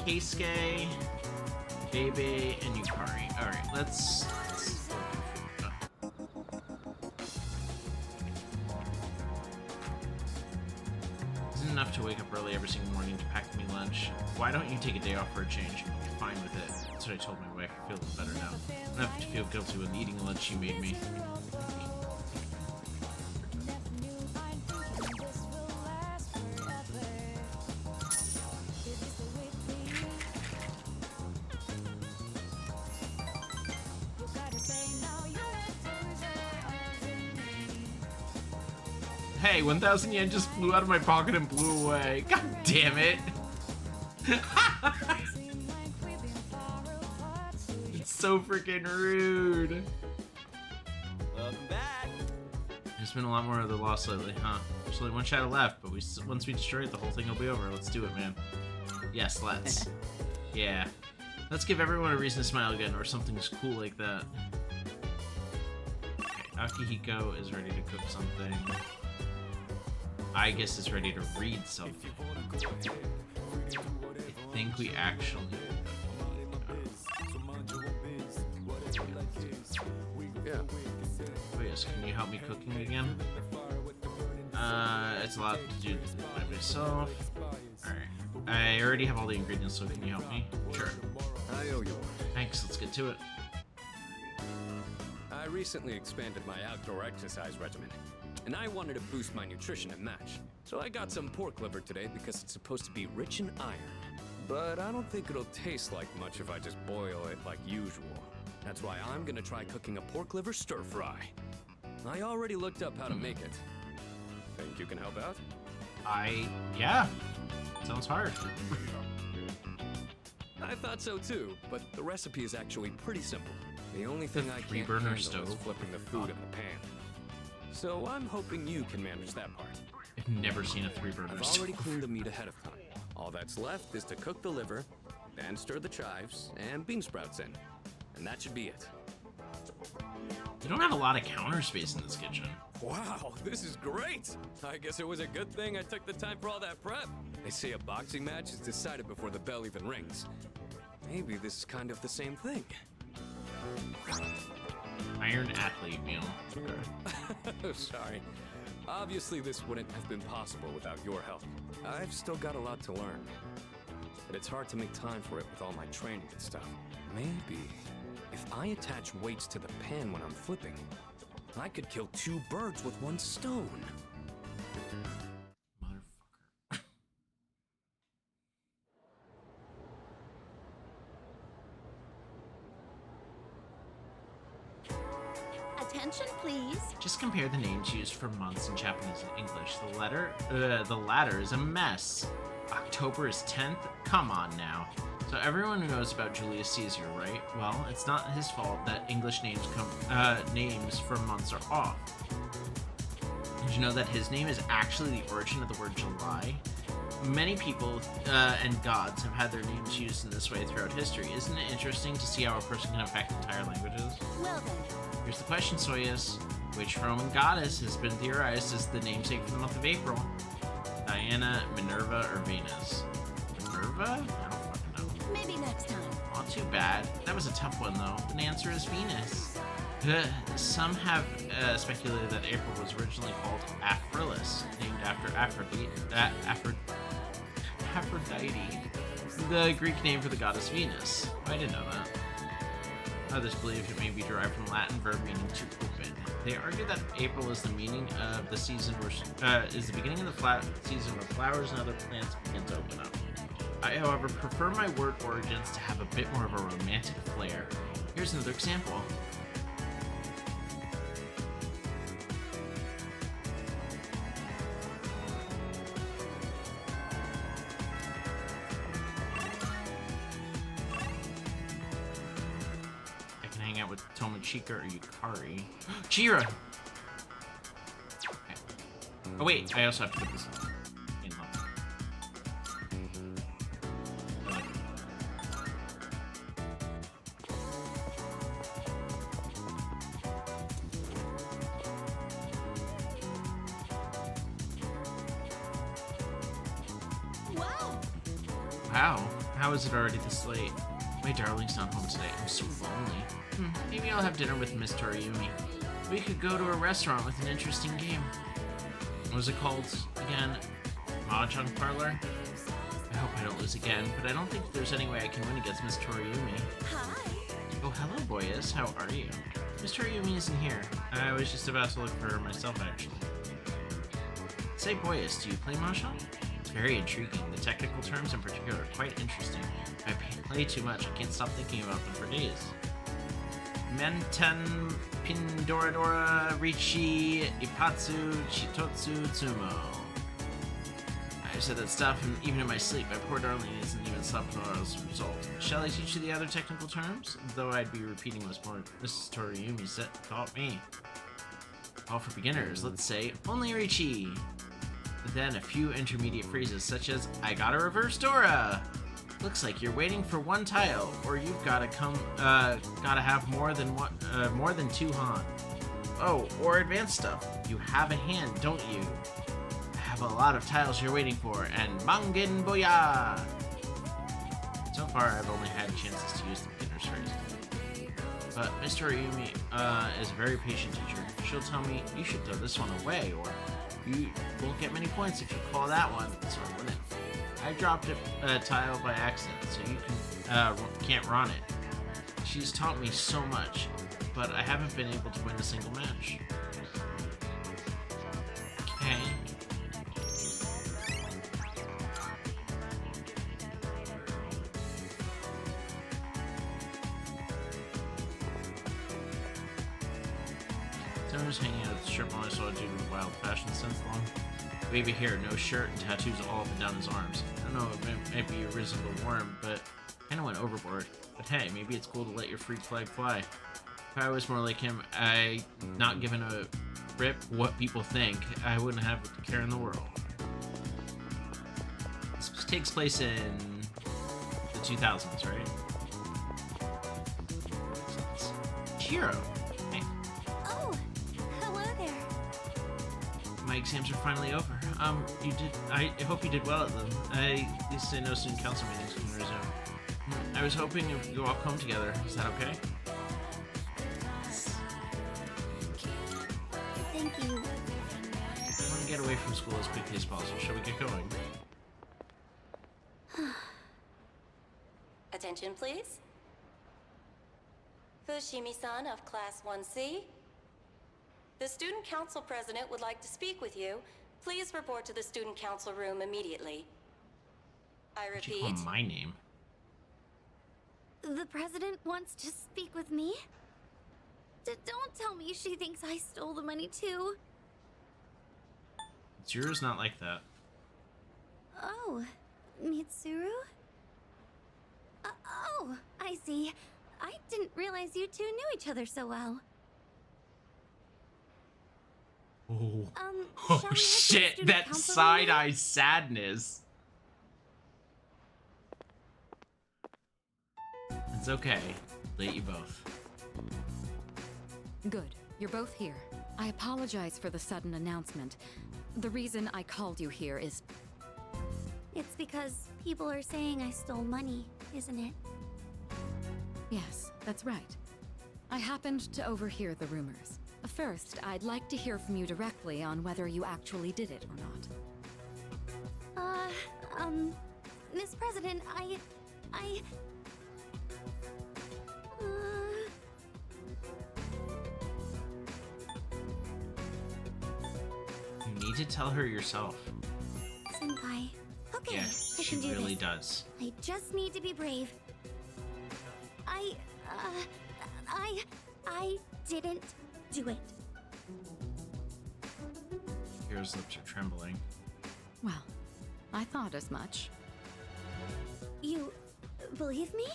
Keisuke, Bebe, and Yukari. Alright, let's enough to wake up early every single morning to pack me lunch. Why don't you take a day off for a change? I'm fine with it. That's what I told my wife. I feel better now. I don't have to feel guilty with eating lunch she made me. Hey, 1,000 yen just flew out of my pocket and blew away. God damn it. It's so freaking rude. Welcome back. There's been a lot more of the loss lately, huh? There's only one shadow left, but once we destroy it, the whole thing will be over. Let's do it, man. Yes, let's. Yeah. Let's give everyone a reason to smile again, or something cool like that. Okay, Akihiko is ready to cook something. I guess is ready to read something. I think we actually... Yeah. Oh yes, can you help me cooking again? It's a lot to do by myself. Alright. I already have all the ingredients, so can you help me? Sure. I owe you one. Thanks, let's get to it. I recently expanded my outdoor exercise regimen, and I wanted to boost my nutrition and match. So I got some pork liver today because it's supposed to be rich in iron. But I don't think it'll taste like much if I just boil it like usual. That's why I'm gonna try cooking a pork liver stir fry. I already looked up how to make it. Think you can help out? Yeah. Sounds hard. I thought so too, but the recipe is actually pretty simple. The only thing I can't three-burner handle is stove. flipping the food in the pan. So I'm hoping you can manage that part. I've never seen a three-burner I've stove. already cleaned the meat ahead of time. All that's left is to cook the liver, then stir the chives and bean sprouts in. And that should be it. You don't have a lot of counter space in this kitchen. Wow, this is great! I guess it was a good thing I took the time for all that prep. They say a boxing match is decided before the bell even rings. Maybe this is kind of the same thing. Iron athlete meal. Sorry. Obviously, this wouldn't have been possible without your help. I've still got a lot to learn. But it's hard to make time for it with all my training and stuff. Maybe if I attach weights to the pan when I'm flipping, I could kill two birds with one stone. Motherfucker. Attention, please. Just compare the names used for months in Japanese and English. The latter is a mess. October is 10th? Come on now. So everyone knows about Julius Caesar, right? Well, it's not his fault that English names for months are off. Did you know that his name is actually the origin of the word July? Many people and gods have had their names used in this way throughout history. Isn't it interesting to see how a person can affect entire languages? Well then. Here's the question, Soyuz. Which Roman goddess has been theorized as the namesake for the month of April? Diana, Minerva, or Venus? Minerva? I don't fucking know. Maybe next time. Not too bad. That was a tough one, though. The answer is Venus. Some have speculated that April was originally called Aphrilis, named after Aphrodite, the Greek name for the goddess Venus. I didn't know that. Others believe it may be derived from Latin verb meaning to open. They argue that April is the meaning of the season, is the beginning of the season where flowers and other plants begin to open up. I, however, prefer my word origins to have a bit more of a romantic flair. Here's another example. With Tomochika or Yukari. Chira! Okay. Oh wait, I also have to put this in level. Wow. Wow, how is it already this late? My darling's not home today. I'm so lonely. Maybe I'll have dinner with Miss Toriumi. We could go to a restaurant with an interesting game. What was it called again? mahjong parlor. I hope I don't lose again, but I don't think there's any way I can win against Miss Toriumi. Hi. Oh, hello, Boyas. How are you? Miss Toriumi isn't here. I was just about to look for her myself, actually. Say, Boyas, do you play mahjong? It's very intriguing. The technical terms in particular are quite interesting. I play too much. I can't stop thinking about them for days. Menten Pindoradora Richi Ipatsu Chitotsu Tsumo. I said that stuff, and even in my sleep, my poor darling isn't even supplemental as a result. Shall I teach you the other technical terms? Though I'd be repeating what's more Mrs. Toriumi taught me. All for beginners, let's say only Richi. Then a few intermediate phrases such as I got a reverse Dora. Looks like you're waiting for one tile, or you've gotta have more than two Han. Oh, or advanced stuff. You have a hand, don't you? I have a lot of tiles you're waiting for, and Mangin Boya! So far, I've only had chances to use the beginner's phrase. But Miss Toriumi is a very patient teacher. She'll tell me, you should throw this one away, or you won't get many points if you call that one, so I win it. I dropped a tile by accident, so you can't run it. She's taught me so much, but I haven't been able to win a single match. Okay. Someone was hanging out at the strip mall. I saw a dude with wild fashion sense long. Wavy hair, no shirt, and tattoos all up and down his arms. I don't know, it might be a reasonable worm, but kinda went overboard. But hey, maybe it's cool to let your freak flag fly. If I was more like him, not given a rip what people think, I wouldn't have a care in the world. This takes place in the 2000s, right? Chiro. Hey. Oh, hello there. My exams are finally over. I hope you did well at them. At least I know student council meetings can resume. I was hoping if you all come together. Is that okay? Thank you. I want to get away from school as quickly as possible. Shall we get going? Attention, please. Fushimi-san of Class 1C. The Student Council President would like to speak with you. Please report to the Student Council room immediately. I Why'd you repeat. call my name? The president wants to speak with me? Don't tell me she thinks I stole the money too. It's yours, not like that. Oh, Mitsuru? Oh, I see. I didn't realize you two knew each other so well. Oh, shall we head to the shit, student that council room now? side-eye sadness. It's okay. Let you both. Good. You're both here. I apologize for the sudden announcement. The reason I called you here is... It's because people are saying I stole money, isn't it? Yes, that's right. I happened to overhear the rumors. First, I'd like to hear from you directly on whether you actually did it or not. Miss President, You need to tell her yourself. Senpai. Okay, Yeah, I she can do really this. does. I just need to be brave. I didn't do it. Kira's lips are trembling. Well, I thought as much. You believe me?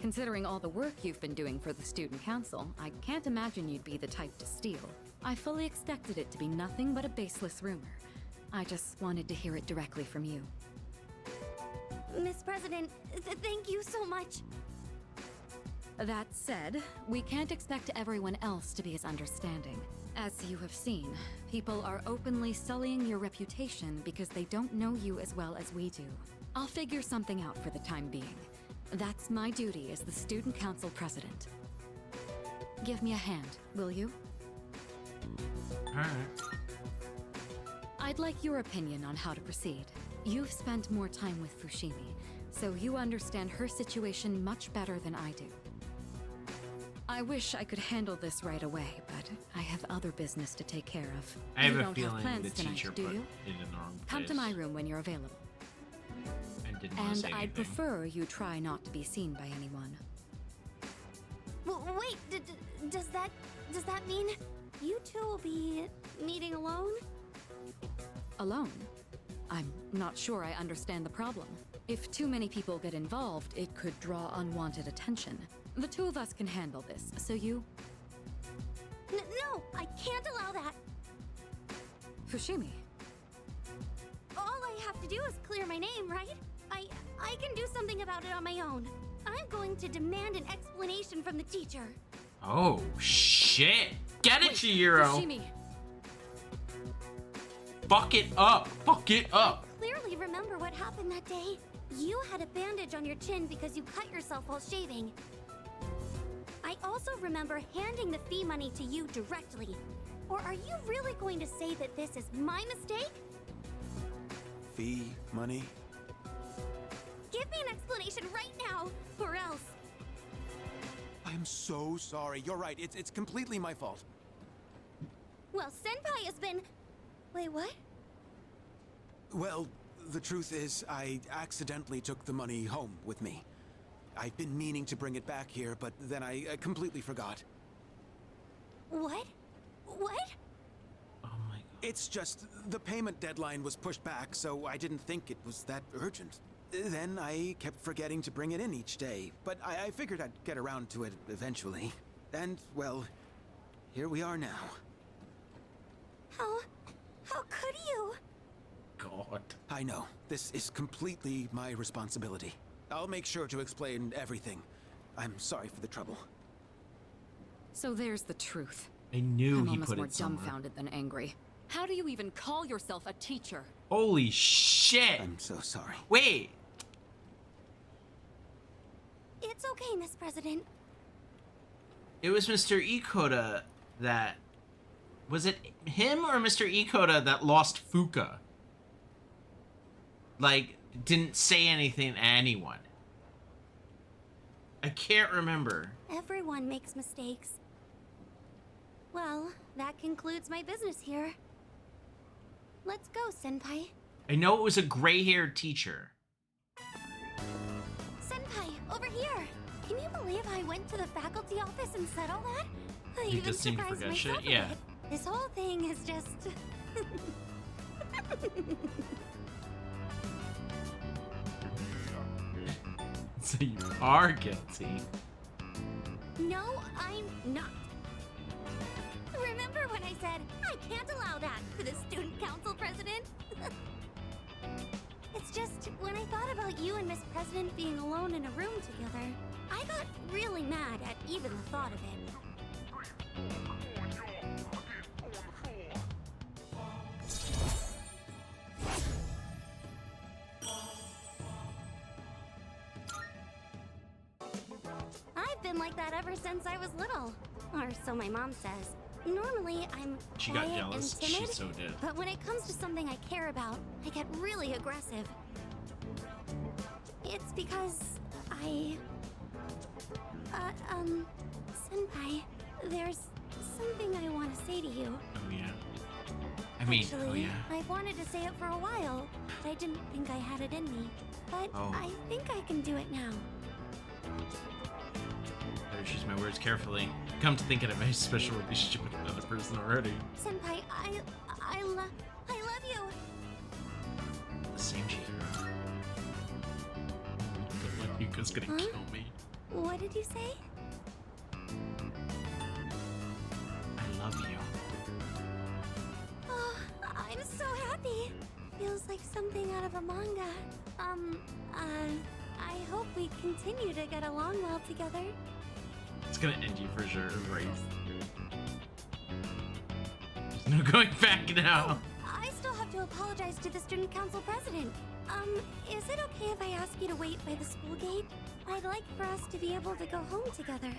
Considering all the work you've been doing for the Student Council, I can't imagine you'd be the type to steal. I fully expected it to be nothing but a baseless rumor. I just wanted to hear it directly from you. Miss President, thank you so much. That said, we can't expect everyone else to be as understanding. As you have seen, people are openly sullying your reputation because they don't know you as well as we do. I'll figure something out for the time being. That's my duty as the Student Council President. Give me a hand, will you? Alright. I I'd like your opinion on how to proceed. You've spent more time with Fushimi, so you understand her situation much better than I do. I wish I could handle this right away, but I have other business to take care of. I have you a don't feeling have plans the tonight, teacher do put you? it in the wrong place. Come to my room when you're available. I didn't want to And say I'd anything. prefer you try not to be seen by anyone. Wait, does that mean you two will be meeting alone? Alone? I'm not sure I understand the problem. If too many people get involved, it could draw unwanted attention. The two of us can handle this, so you... No, I can't allow that. Fushimi. All I have to do is clear my name, right? I can do something about it on my own. I'm going to demand an explanation from the teacher. Oh, shit. Get it, Chihiro. Fushimi. Fuck it up. Fuck it up. Clearly remember what happened that day. You had a bandage on your chin because you cut yourself while shaving. I also remember handing the fee money to you directly. Or are you really going to say that this is my mistake? Fee money? Give me an explanation right now, or else. I'm so sorry. You're right. It's completely my fault. Well, Senpai has been... Wait, what? Well, the truth is, I accidentally took the money home with me. I've been meaning to bring it back here, but then I completely forgot. What? What? Oh my god. It's just, the payment deadline was pushed back, so I didn't think it was that urgent. Then I kept forgetting to bring it in each day, but I figured I'd get around to it eventually. And, well, here we are now. How could you? God. I know. This is completely my responsibility. I'll make sure to explain everything. I'm sorry for the trouble. So there's the truth. I knew I'm he almost put more it somewhere. dumbfounded than angry. How do you even call yourself a teacher? Holy shit. I'm so sorry. Wait. It's okay, Miss President. It was Mr. Ikoda that... Was it him or Mr. Ikoda that lost Fuka? Like, didn't say anything to anyone. I can't remember. Everyone makes mistakes. Well, that concludes my business here. Let's go, Senpai. I know it was a gray-haired teacher. Senpai, over here! Can you believe I went to the faculty office and said all that? I You even just seem to surprised forget shit? myself a Yeah. bit. This whole thing is just... So you are guilty. No, I'm not. Remember when I said, I can't allow that to the student council president? It's just, when I thought about you and Miss President being alone in a room together, I got really mad at even the thought of it. I've been like that ever since I was little. Or so my mom says. Normally, I'm She got quiet jealous. and timid, She so did. but when it comes to something I care about, I get really aggressive. It's because Senpai, there's something I want to say to you. Oh yeah. I mean, Actually, oh yeah. I've wanted to say it for a while, but I didn't think I had it in me. But Oh. I think I can do it now. Better choose my words carefully. Come to think of it, I have a special relationship with another person already. Senpai, I love you. The same Chihiro. Yuka's gonna Huh? kill me. What did you say? I love you. Oh, I'm so happy. Feels like something out of a manga. I hope we continue to get along well together. It's gonna end you for sure, right? There's no going back now. I still have to apologize to the student council president. Is it okay if I ask you to wait by the school gate? I'd like for us to be able to go home together.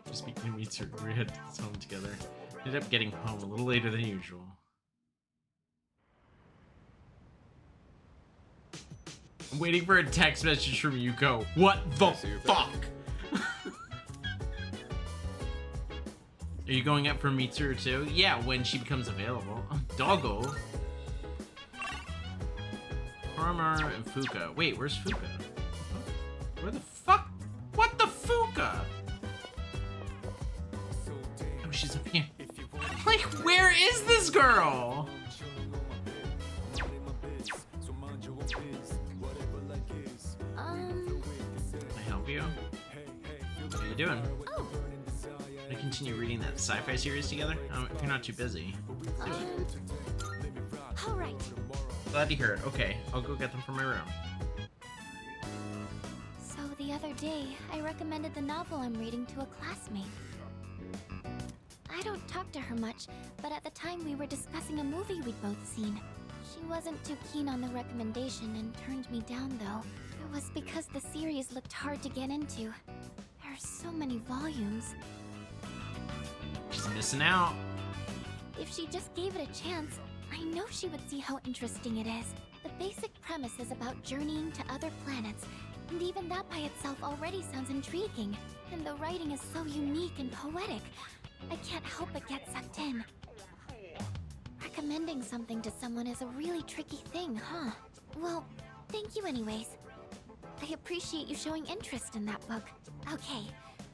Just speaking to me too. We head home together. Ended up getting home a little later than usual. I'm waiting for a text message from Yuko. What the fuck? Are you going up for Mitsuru too? Yeah, when she becomes available. Doggo. Harmar and Fuka. Wait, where's Fuka? Where the fuck? What the Fuka? Oh, she's up here. Like, where is this girl? Can I help you? What are you doing? Oh. Can I continue reading that sci-fi series together? If you're not too busy. Do it. All right. Glad to hear it. Okay, I'll go get them from my room. So the other day, I recommended the novel I'm reading to a classmate. I don't talk to her much, but at the time we were discussing a movie we'd both seen. She wasn't too keen on the recommendation and turned me down though. It was because the series looked hard to get into. There are so many volumes. She's missing out. If she just gave it a chance, I know she would see how interesting it is. The basic premise is about journeying to other planets, and even that by itself already sounds intriguing. And the writing is so unique and poetic. I can't help but get sucked in. Recommending something to someone is a really tricky thing, huh? Well, thank you anyways. I appreciate you showing interest in that book. Okay,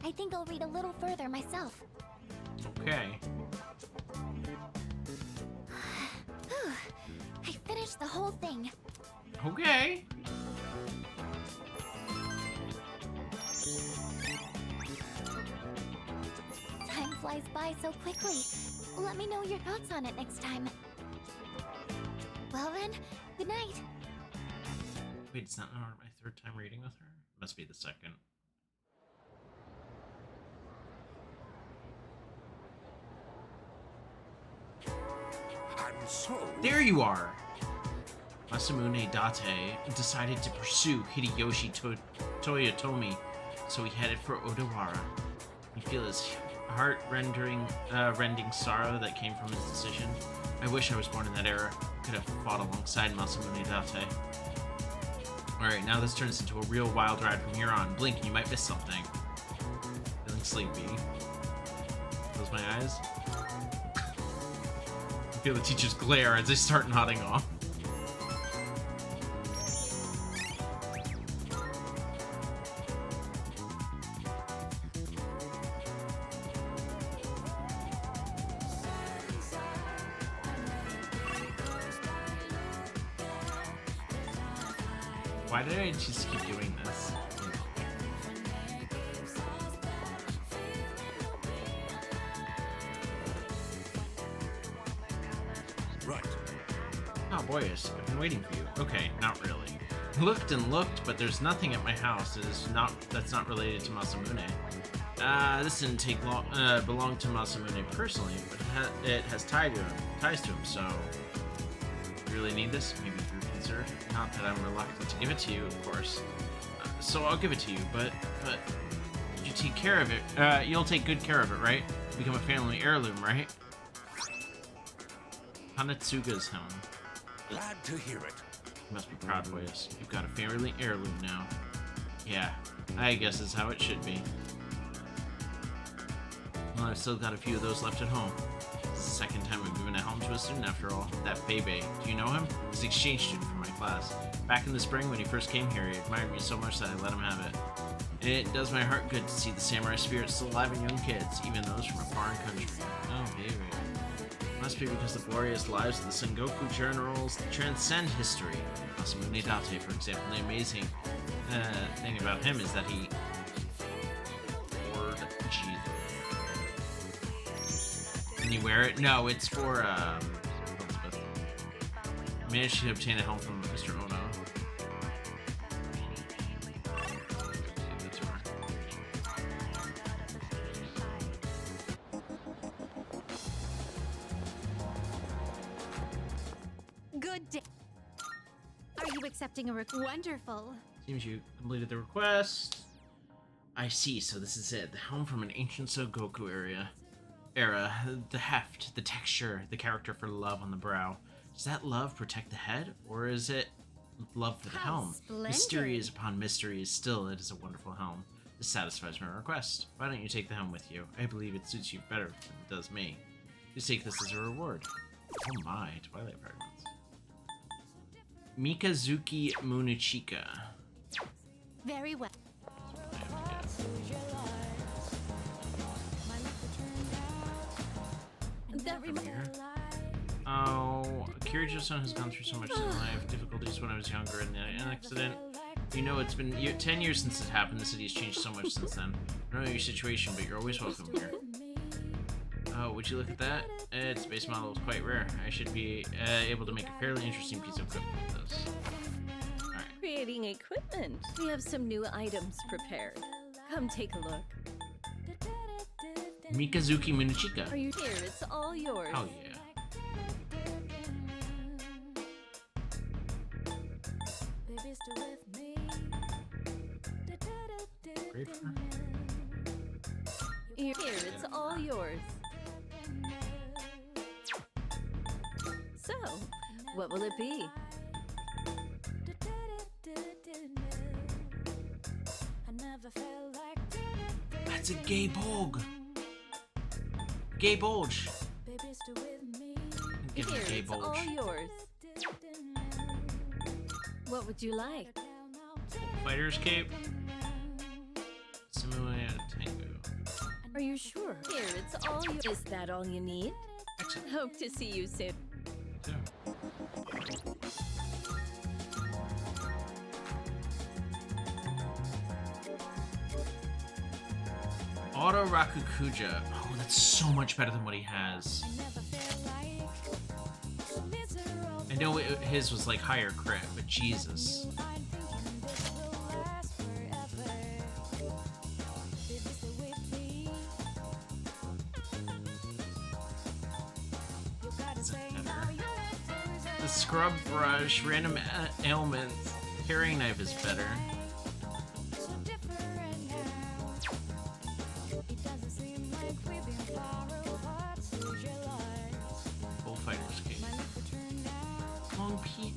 I think I'll read a little further myself. Okay. I finished the whole thing. Okay. Time flies by so quickly. Let me know your thoughts on it next time. Well then, good night. Wait, it's not my third time reading with her? Must be the second. There you are! Masamune Date decided to pursue Hideyoshi Toyotomi, so he headed for Odawara. You feel his heart-rending sorrow that came from his decision. I wish I was born in that era. Could have fought alongside Masamune Date. Alright, now this turns into a real wild ride from here on. Blink and you might miss something. Feeling sleepy. Close my eyes. I feel the teacher's glare as they start nodding off. Why did I just keep doing this? Right. Oh, boyish. I've been waiting for you. Okay, not really. Looked and looked, but there's nothing at my house that's not related to Masamune. This didn't take long, belong to Masamune personally, but it has ties to him, so... You really need this? Maybe through concern? Not that I'm reluctant to give it to you, of course. So I'll give it to you, but you take care of it. You'll take good care of it, right? Become a family heirloom, right? Hanatsuga's home. Glad to hear it. You must be proud, boys. You've got a family heirloom now. Yeah, I guess that's how it should be. Well, I've still got a few of those left at home. This is the second time I've given a home to a student after all. That Bebe, do you know him? He's an exchange student from my class. Back in the spring when he first came here, he admired me so much that I let him have it. And it does my heart good to see the samurai spirit still alive in young kids, even those from a foreign country. Oh, Bebe. Must be because the glorious lives of the Sengoku generals transcend history. Masamune Date, for example. The amazing thing about him is that he... Lord Jesus. Can you wear it? No, it's for, Elizabeth. I managed to obtain a helm from Mr. Ono. Good day. Are you accepting a Wonderful. Seems you completed the request. I see, so this is it. The helm from an ancient Sengoku era, the heft, the texture, the character for love on the brow. Does that love protect the head, or is it love for the helm? Mysterious upon mysteries, still it is a wonderful helm. This satisfies my request. Why don't you take the helm with you? I believe it suits you better than it does me. Please take this as a reward. Oh my, Twilight fragments. Mikazuki Munichika. Very well. Oh, Kirijo-san has gone through so much in life, difficulties when I was younger, and the accident. You know, it's been 10 years since it happened. The city has changed so much since then. I don't know your situation, but you're always welcome here. Oh, would you look at that? Its base model is quite rare. I should be able to make a fairly interesting piece of equipment with this. Alright. Creating equipment. We have some new items prepared. Come take a look. Mikazuki Munichika. Are you here? It's all yours. Oh yeah. Great for her. Here, it's all yours. So, what will it be? That's a gay bulge. Gay bulge. Give me a gay It's all bulge. yours. What would you like? Fighter's cape. Simulated tango. Are you sure? Here, it's all yours. Is that all you need? Excellent. Hope to see you soon. Yeah. Auto Rakukuja. Oh, that's so much better than what he has. I know his was like higher crit, but Jesus. The scrub brush, random ailments, paring knife is better. Bullfighter's cape. Long peak.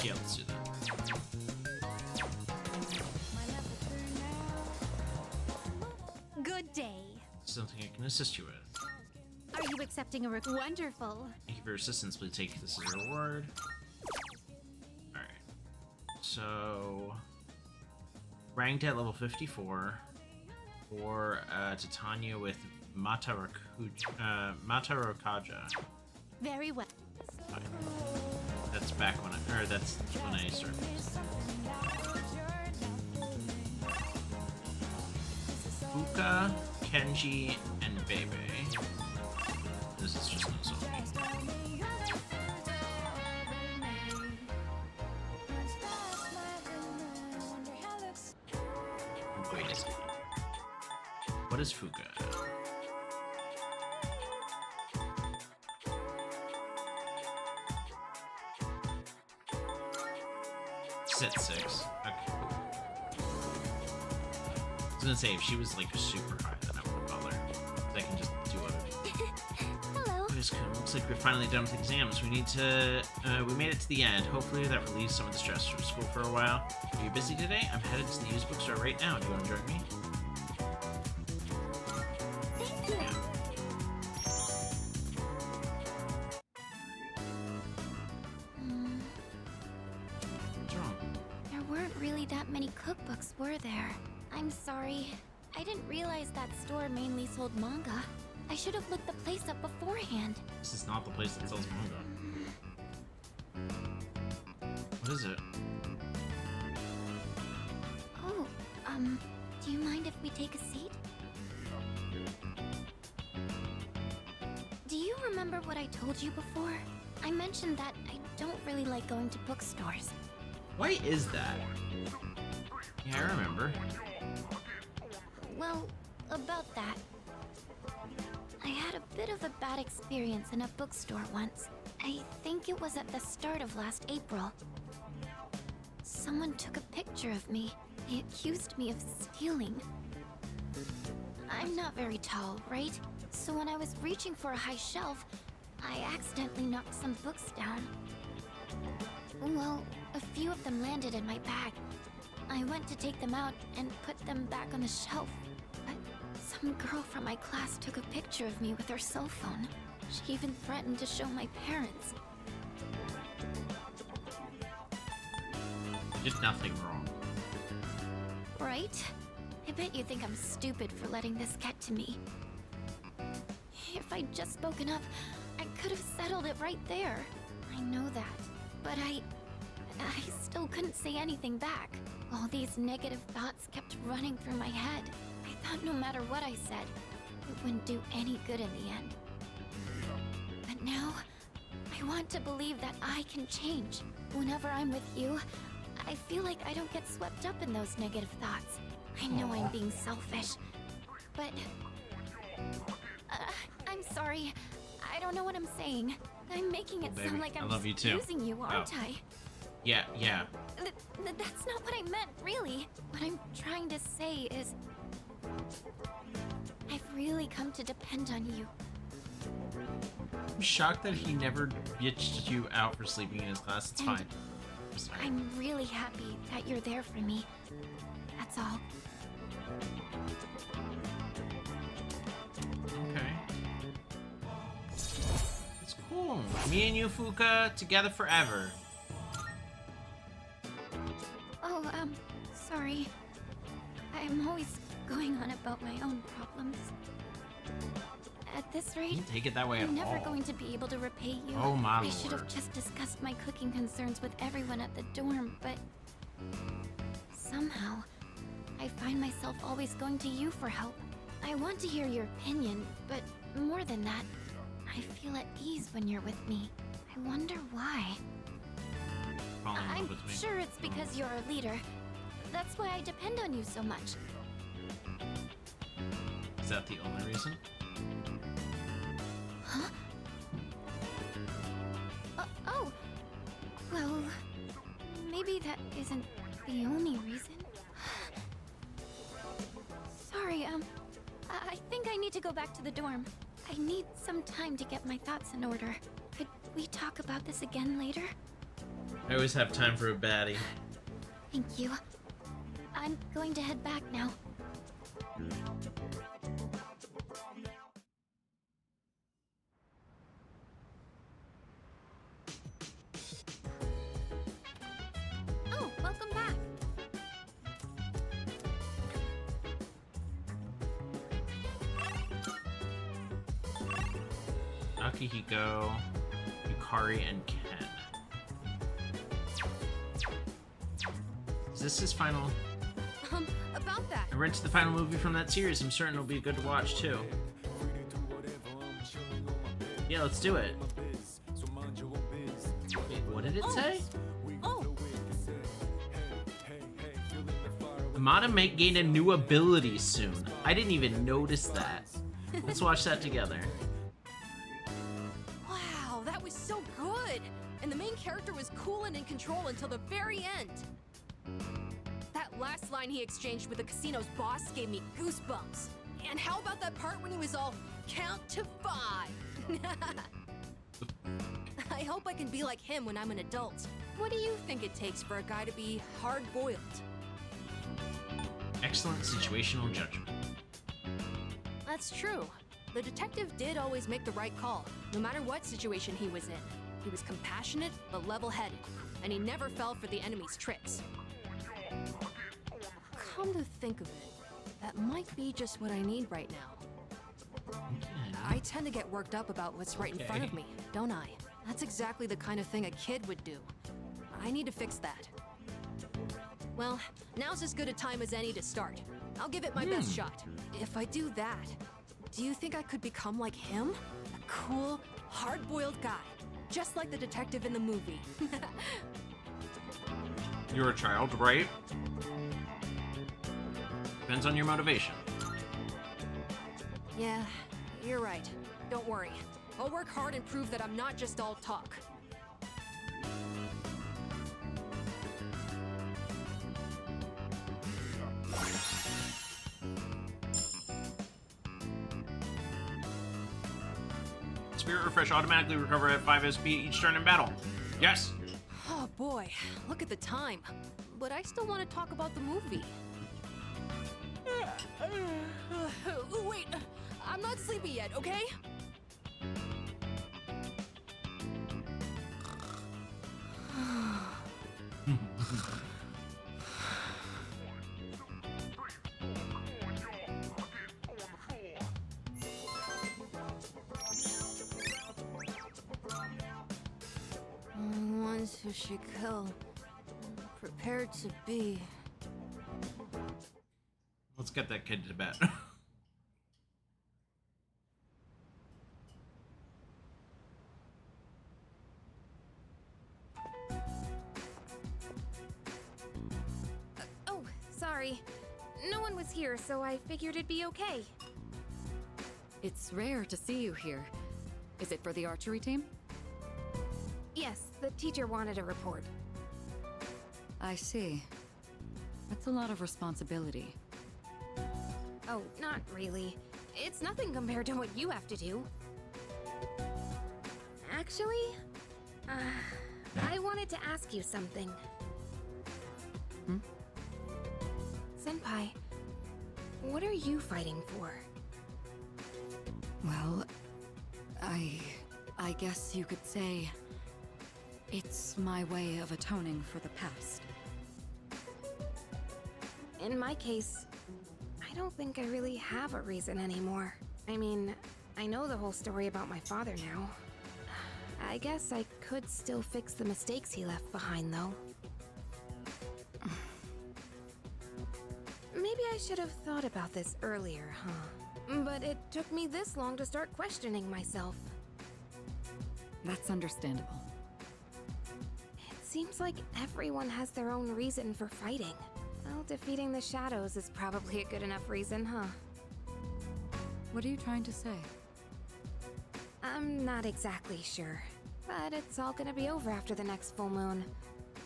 Yeah, let's do that. Good day. Something I can assist you with. Are you accepting a wonderful? Thank you for your assistance. Please take this as a reward. Alright. So, ranked at level 54 for Titania with Matarokaja. Very well. Fine. That's back when that's when I started. Fuka, Kenji, and Bebe. This is just no zombie. Wait a second. What is Fuka? Set 6. Okay, cool. I was gonna say, if she was like super high, then I wouldn't bother. I can just do other Hello. Looks like we're finally done with exams. We need to, we made it to the end. Hopefully that relieves some of the stress from school for a while. Are you busy today? I'm headed to the used bookstore right now. Do you want to join me? Thank you. Yeah. What's wrong? There weren't really that many cookbooks, were there? I'm sorry. I didn't realize that store mainly sold manga. I should have looked the place up beforehand. This is not the place that sells manga. What is it? Oh, do you mind if we take a seat? Do you remember what I told you before? I mentioned that I don't really like going to bookstores. Why is that? Yeah, I remember. Well, about that. I had a bit of a bad experience in a bookstore once. I think it was at the start of last April. Someone took a picture of me. They accused me of stealing. I'm not very tall, right? So when I was reaching for a high shelf, I accidentally knocked some books down. Well, a few of them landed in my bag. I went to take them out and put them back on the shelf. But some girl from my class took a picture of me with her cell phone. She even threatened to show my parents. Did nothing wrong. Right? I bet you think I'm stupid for letting this get to me. If I'd just spoken up, I could have settled it right there. I know that. But I still couldn't say anything back. All these negative thoughts kept running through my head. I thought no matter what I said, it wouldn't do any good in the end. But now, I want to believe that I can change. Whenever I'm with you, I feel like I don't get swept up in those negative thoughts. I know I'm being selfish, but... I'm sorry. I don't know what I'm saying. I'm making it sound like I'm just using you, aren't I? Yeah. That's not what I meant, really. What I'm trying to say is... I've really come to depend on you. I'm shocked that he never bitched you out for sleeping in his class. It's fine. I'm really happy that you're there for me. That's all. Okay. It's cool. Me and you, Fuka, together forever. Oh, sorry. I'm always going on about my own problems. At this rate, Take it that way I'm at never all. going to be able to repay you. Oh my I should have lord. just discussed my cooking concerns with everyone at the dorm, but somehow I find myself always going to you for help. I want to hear your opinion, but more than that, I feel at ease when you're with me. I wonder why. Fall in love I'm with me. sure it's because you're a leader. That's why I depend on you so much. Is that the only reason? Huh? Oh! Well, maybe that isn't the only reason. Sorry, I think I need to go back to the dorm. I need some time to get my thoughts in order. Could we talk about this again later? I always have time for a baddie. Thank you. I'm going to head back now. Oh, welcome back. Akihiko, Yukari, and Ken. Is this his final? About that. I rented the final movie from that series. I'm certain it'll be good to watch too. Yeah, let's do it. Wait, what did it say? Oh, Amada may gain a new ability soon. I didn't even notice that. Let's watch that together. wow, that was so good. And the main character was cool and in control until the very end. That last line he exchanged with the casino's boss gave me goosebumps. And how about that part when he was all, count to 5? I hope I can be like him when I'm an adult. What do you think it takes for a guy to be hard-boiled? Excellent situational judgment. That's true. The detective did always make the right call, no matter what situation he was in. He was compassionate but level-headed, and he never fell for the enemy's tricks. Come to think of it, That might be just what I need right now. I tend to get worked up about what's right in front of me, don't I? That's exactly the kind of thing a kid would do. I need to fix that. Well, now's as good a time as any to start. I'll give it my best shot. If I do that, do you think I could become like him? A cool, hard-boiled guy, just like the detective in the movie. You're a child, right? Depends on your motivation. Yeah, you're right. Don't worry. I'll work hard and prove that I'm not just all talk. Spirit Refresh automatically recover at 5 SP each turn in battle. Yes! Oh boy, look at the time. But I still want to talk about the movie. Wait, I'm not sleepy yet, okay? Ones who should kill, prepared to be. Let's get that kid to bed. Oh, sorry. No one was here, so I figured it'd be okay. It's rare to see you here. Is it for the archery team? Yes, the teacher wanted a report. I see. That's a lot of responsibility. Oh, not really. It's nothing compared to what you have to do. Actually, I wanted to ask you something. Hmm? Senpai, what are you fighting for? Well, I guess you could say it's my way of atoning for the past. In my case, I don't think I really have a reason anymore. I mean, I know the whole story about my father now. I guess I could still fix the mistakes he left behind, though. Maybe I should have thought about this earlier, huh? But it took me this long to start questioning myself. That's understandable. It seems like everyone has their own reason for fighting. Well, defeating the shadows is probably a good enough reason, huh? What are you trying to say? I'm not exactly sure, but it's all gonna be over after the next full moon,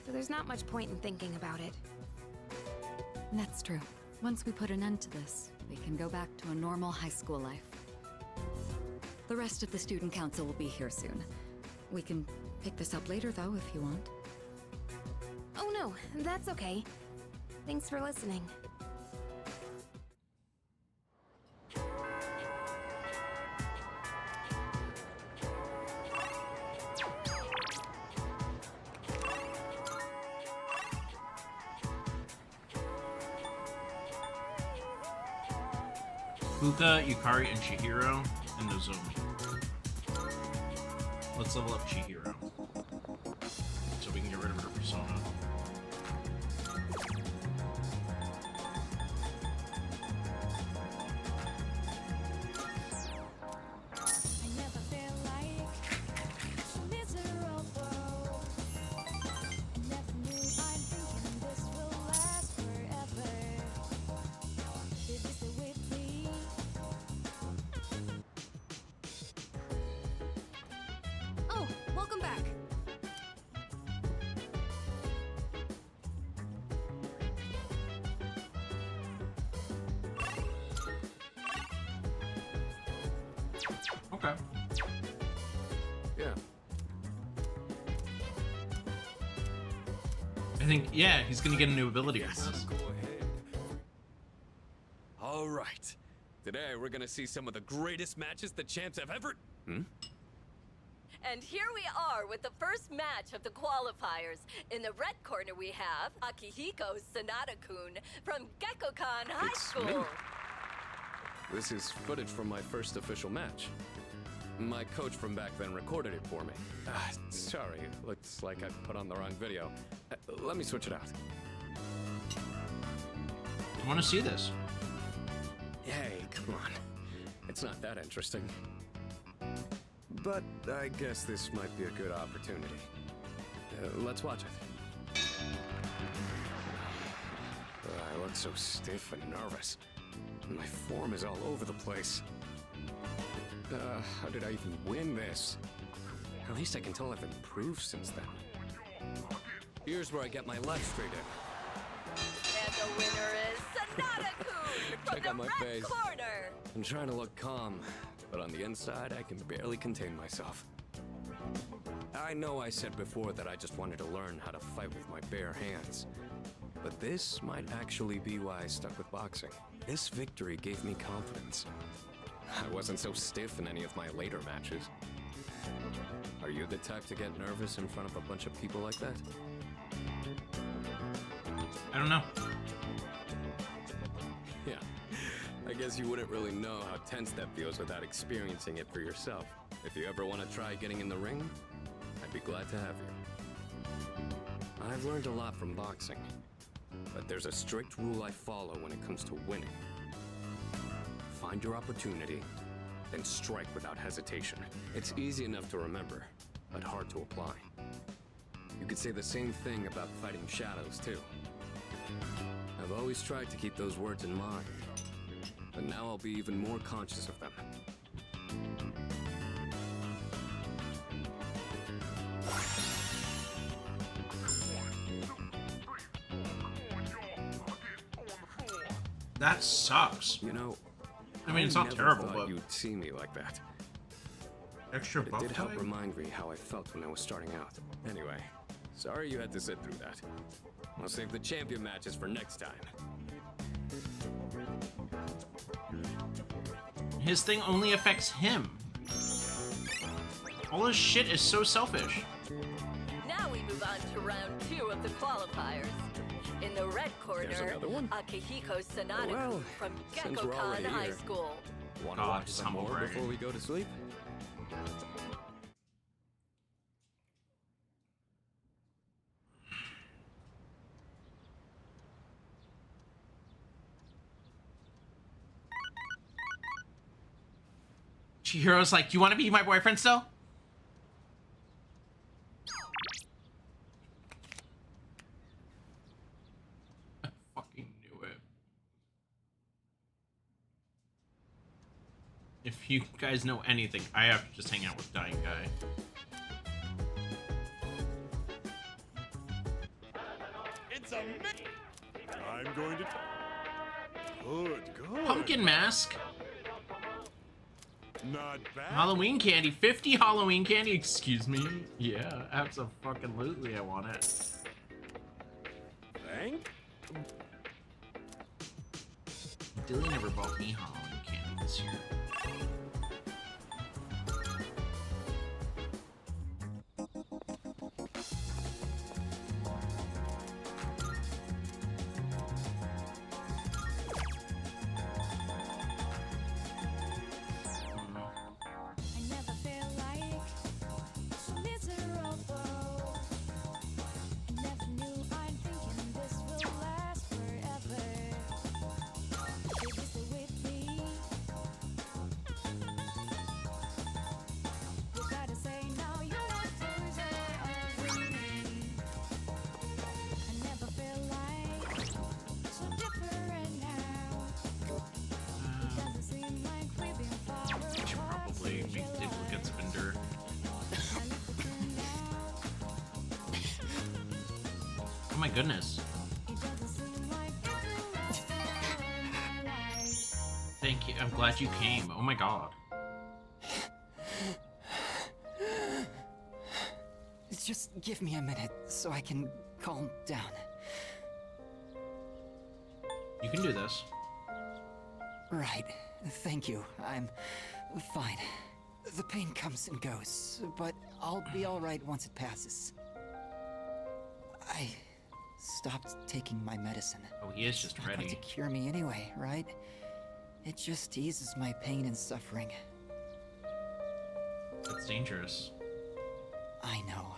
so there's not much point in thinking about it. That's true. Once we put an end to this, we can go back to a normal high school life. The rest of the student council will be here soon. We can pick this up later, though, if you want. Oh no, that's okay. Thanks for listening. Fuka, Yukari, and Chihiro, and Nozomi. Let's level up Chihiro, so we can get rid of her persona. Oh, welcome back. Okay. Yeah. I think, yeah, he's gonna get a new ability from this. Go ahead. All right. Today we're gonna see some of the greatest matches the champs have ever. And here we are with the first match of the qualifiers. In the red corner we have Akihiko Sanada-kun from Gekkokan High It's School. me. This is footage from my first official match. My coach from back then recorded it for me. Sorry, looks like I put on the wrong video. Let me switch it out. I want to see this. Hey, come on. It's not that interesting. But I guess this might be a good opportunity. Let's watch it. I look so stiff and nervous. My form is all over the place. How did I even win this? At least I can tell I've improved since then. Here's where I get my left straight in. And the winner is Sanada-kun from Check the out my red face. corner. I'm trying to look calm, but on the inside, I can barely contain myself. I know I said before that I just wanted to learn how to fight with my bare hands. But this might actually be why I stuck with boxing. This victory gave me confidence. I wasn't so stiff in any of my later matches. Are you the type to get nervous in front of a bunch of people like that? I don't know. Yeah, I guess you wouldn't really know how tense that feels without experiencing it for yourself. If you ever want to try getting in the ring, I'd be glad to have you. I've learned a lot from boxing, but there's a strict rule I follow when it comes to winning. Find your opportunity, then strike without hesitation. It's easy enough to remember, but hard to apply. You could say the same thing about fighting shadows, too. I've always tried to keep those words in mind, but now I'll be even more conscious of them. That sucks. You know, I mean, it's not never terrible, thought but you'd see me like that. extra But buff it did help time? remind me how I felt when I was starting out. Anyway, sorry you had to sit through that. I'll save the champion matches for next time. His thing only affects him. All his shit is so selfish. Now we move on to round 2 of the qualifiers. In the red corner, another one? Akihiko Sanada Well, from since we're Gekkokan already High here. School. Want to God, watch his some humble more bragging. before we go to sleep? Chihiro's like, you want to be my boyfriend still? I fucking knew it. If you guys know anything, I have to just hang out with Dying Guy. It's a I'm going to. Good, good. Pumpkin mask. Not bad. Halloween candy. 50 Halloween candy. Excuse me. Yeah, absolutely. I want it. Thank. Dilly never bought me Halloween candy this year. I never feel like so miserable. I never knew I'm thinking this will last forever. Baby, stay with me. You gotta say now you're a loser of me. I never feel like so different now. It doesn't seem like we've been far I should probably make duplicates of Endure. Oh my goodness. Thank you. I'm glad you came. Oh my god. Just give me a minute so I can calm down. You can do this. Right. Thank you. I'm fine. The pain comes and goes, but I'll be alright once it passes. I stopped taking my medicine. Oh, he is just It's not going ready. to cure me anyway, right? It just eases my pain and suffering. That's dangerous. I know.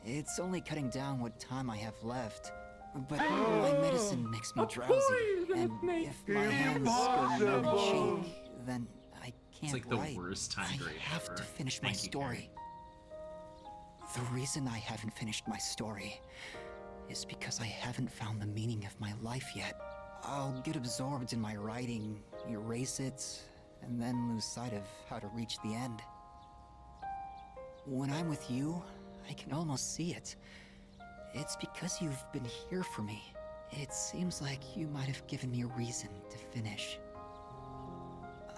It's only cutting down what time I have left. But my medicine makes me drowsy, and if my hands go numb and shake, then I can't It's like the write. worst time I grade have ever. to finish my Thank you, story. The reason I haven't finished my story is because I haven't found the meaning of my life yet. I'll get absorbed in my writing, erase it, and then lose sight of how to reach the end. When I'm with you, I can almost see it. It's because you've been here for me. It seems like you might have given me a reason to finish.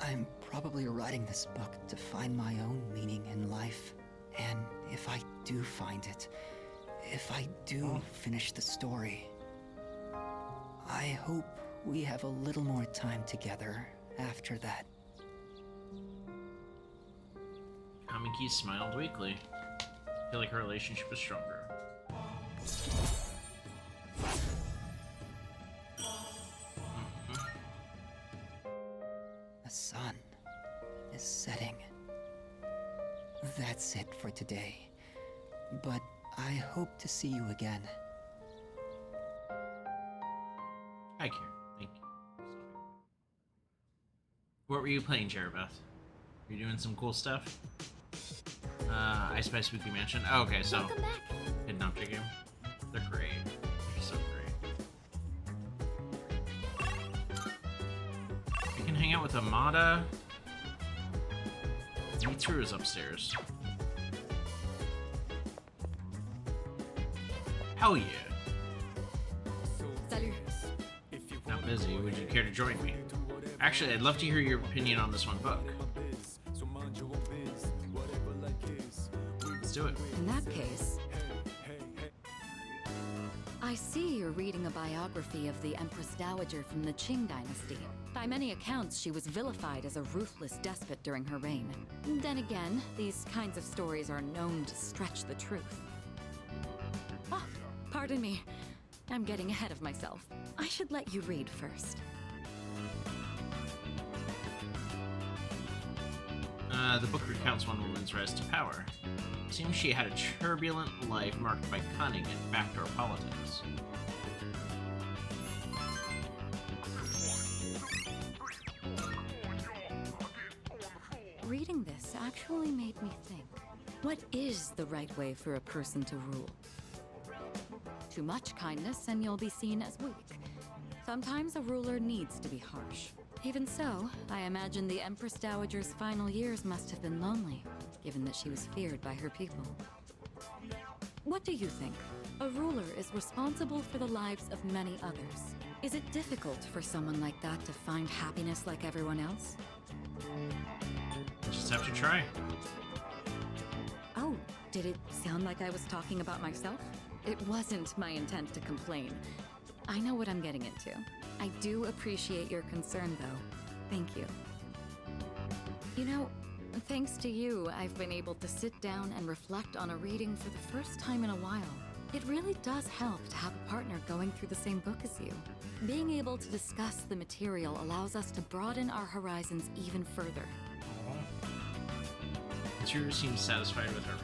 I'm probably writing this book to find my own meaning in life. And if I do find it, if I do finish the story, I hope we have a little more time together after that. Kamiki smiled weakly. I feel like her relationship is stronger. The sun is setting. That's it for today. But I hope to see you again. Hi, Karen. Thank you. What were you playing, Jerabeth? You're doing some cool stuff? I Spy Spooky Mansion. Oh, okay, so Welcome back. hidden object game. They're great. They're so great. You can hang out with Amada. Mitsu is upstairs. Hell yeah. Salut. Not busy. Would you care to join me? Actually, I'd love to hear your opinion on this one book. Let's do it. In that case, I see you're reading a biography of the Empress Dowager from the Qing dynasty. By many accounts, she was vilified as a ruthless despot during her reign. Then again, these kinds of stories are known to stretch the truth. Ah, pardon me. I'm getting ahead of myself. I should let you read first. The book recounts one woman's rise to power. It seems she had a turbulent life marked by cunning and backdoor politics. Reading this actually made me think. What is the right way for a person to rule? Too much kindness and you'll be seen as weak. Sometimes a ruler needs to be harsh. Even so, I imagine the Empress Dowager's final years must have been lonely, given that she was feared by her people. What do you think? A ruler is responsible for the lives of many others. Is it difficult for someone like that to find happiness like everyone else? Just have to try. Oh, did it sound like I was talking about myself? It wasn't my intent to complain. I know what I'm getting into. I do appreciate your concern, though. Thank you. You know, thanks to you, I've been able to sit down and reflect on a reading for the first time in a while. It really does help to have a partner going through the same book as you. Being able to discuss the material allows us to broaden our horizons even further. Mitsu seems satisfied with her.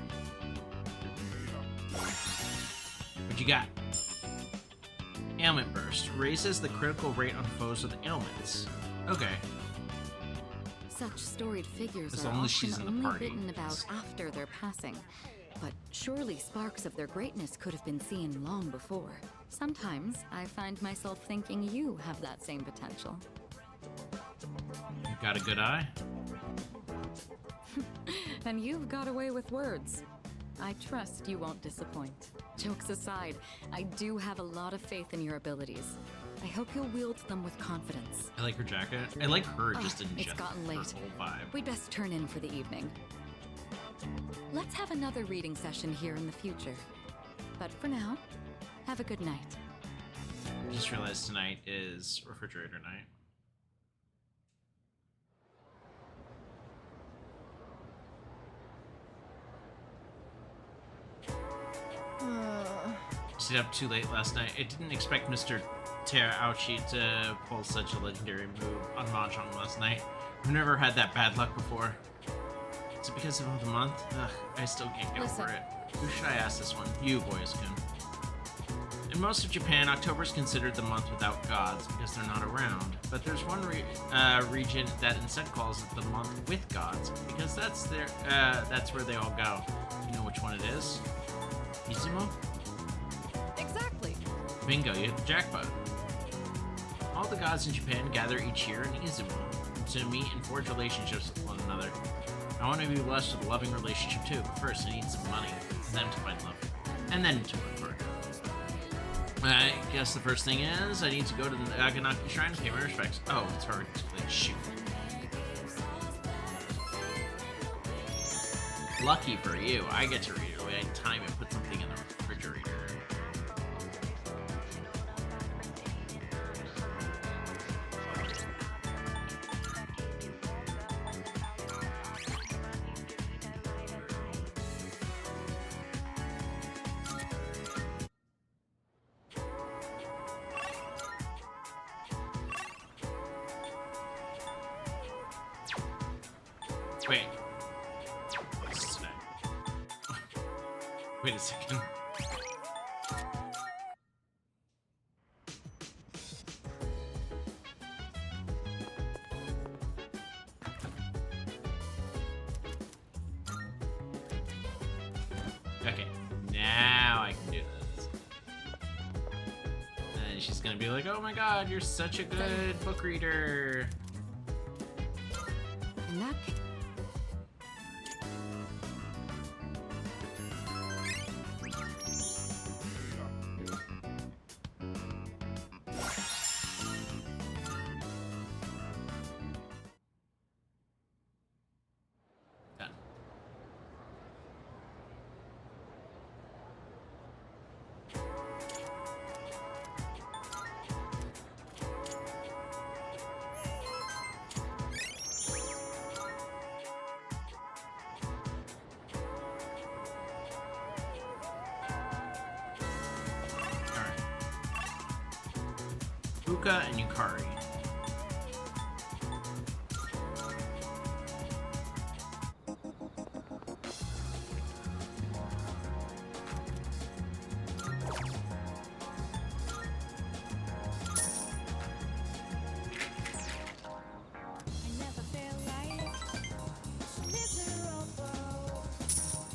What you got? Ailment Burst. Raises the critical rate on foes with ailments. Okay. Such storied figures As are long as she's often in the only party. written about after their passing. But surely sparks of their greatness could have been seen long before. Sometimes I find myself thinking you have that same potential. You got a good eye? And you've got away with words. I trust you won't disappoint. Jokes aside, I do have a lot of faith in your abilities. I hope you'll wield them with confidence. I like her jacket. I like her just in It's general. gotten her late. whole vibe. We'd best turn in for the evening. Let's have another reading session here in the future. But for now, have a good night. I just realized tonight is refrigerator night. stayed up too late last night. I didn't expect Mr. Terauchi to pull such a legendary move on Mahjong last night. I've never had that bad luck before. Is it because of the month? Ugh, I still can't get over it. Who should I ask this one? You, Boyus-kun. In most of Japan, October is considered the month without gods because they're not around. But there's one region that instead calls it the month with gods because that's where they all go. You know which one it is? Izumo? Exactly. Bingo, you hit the jackpot. All the gods in Japan gather each year in Izumo to meet and forge relationships with one another. I want to be blessed with a loving relationship too, but first I need some money, and then to find love, and then to work for it. I guess the first thing is I need to go to the Naganaki Shrine to pay my respects. Oh, it's hard to play. Shoot. Lucky for you, I get to read it away in time and put something in the refrigerator. Wait. What's today? Wait a second. Okay, now I can do this. And she's gonna be like, oh my god, you're such a good book reader. In that case, done. Alright. Fuka and Yukari.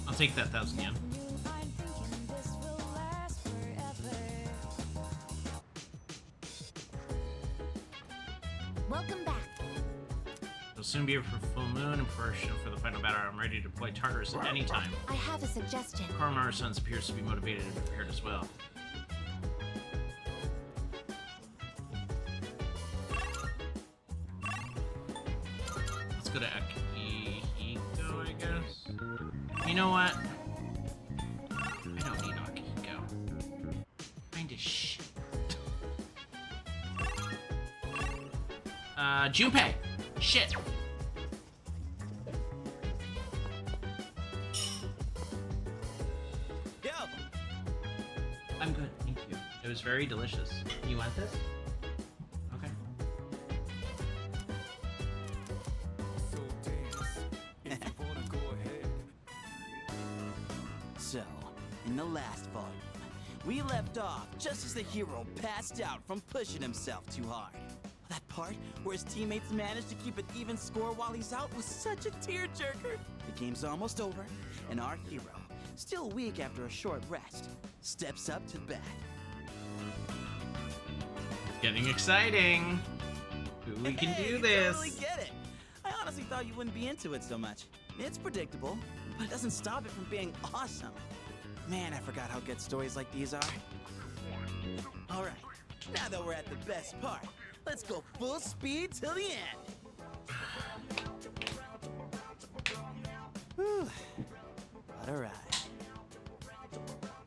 I'll take that 1,000 yen. Welcome back. It'll soon be a full moon and preparation for the final battle. I'm ready to deploy Tartarus at any time. I have a suggestion. Koromaru's sons appears to be motivated and prepared as well. Let's go to Akihiko, I guess. You know what? I don't need Akihiko. Kinda shit. Junpei! Shit! Yo! I'm good, thank you. It was very delicious. You want this? Okay. So, in the last volume, we left off just as the hero passed out from pushing himself too hard. That part where his teammates managed to keep an even score while he's out was such a tearjerker. The game's almost over, and our hero, still weak after a short rest, steps up to the bat. Getting exciting! Ooh, we can do this! Totally get it. I honestly thought you wouldn't be into it so much. It's predictable, but it doesn't stop it from being awesome. Man, I forgot how good stories like these are. All right, now that we're at the best part, let's go full speed till the end. Whew. What a ride.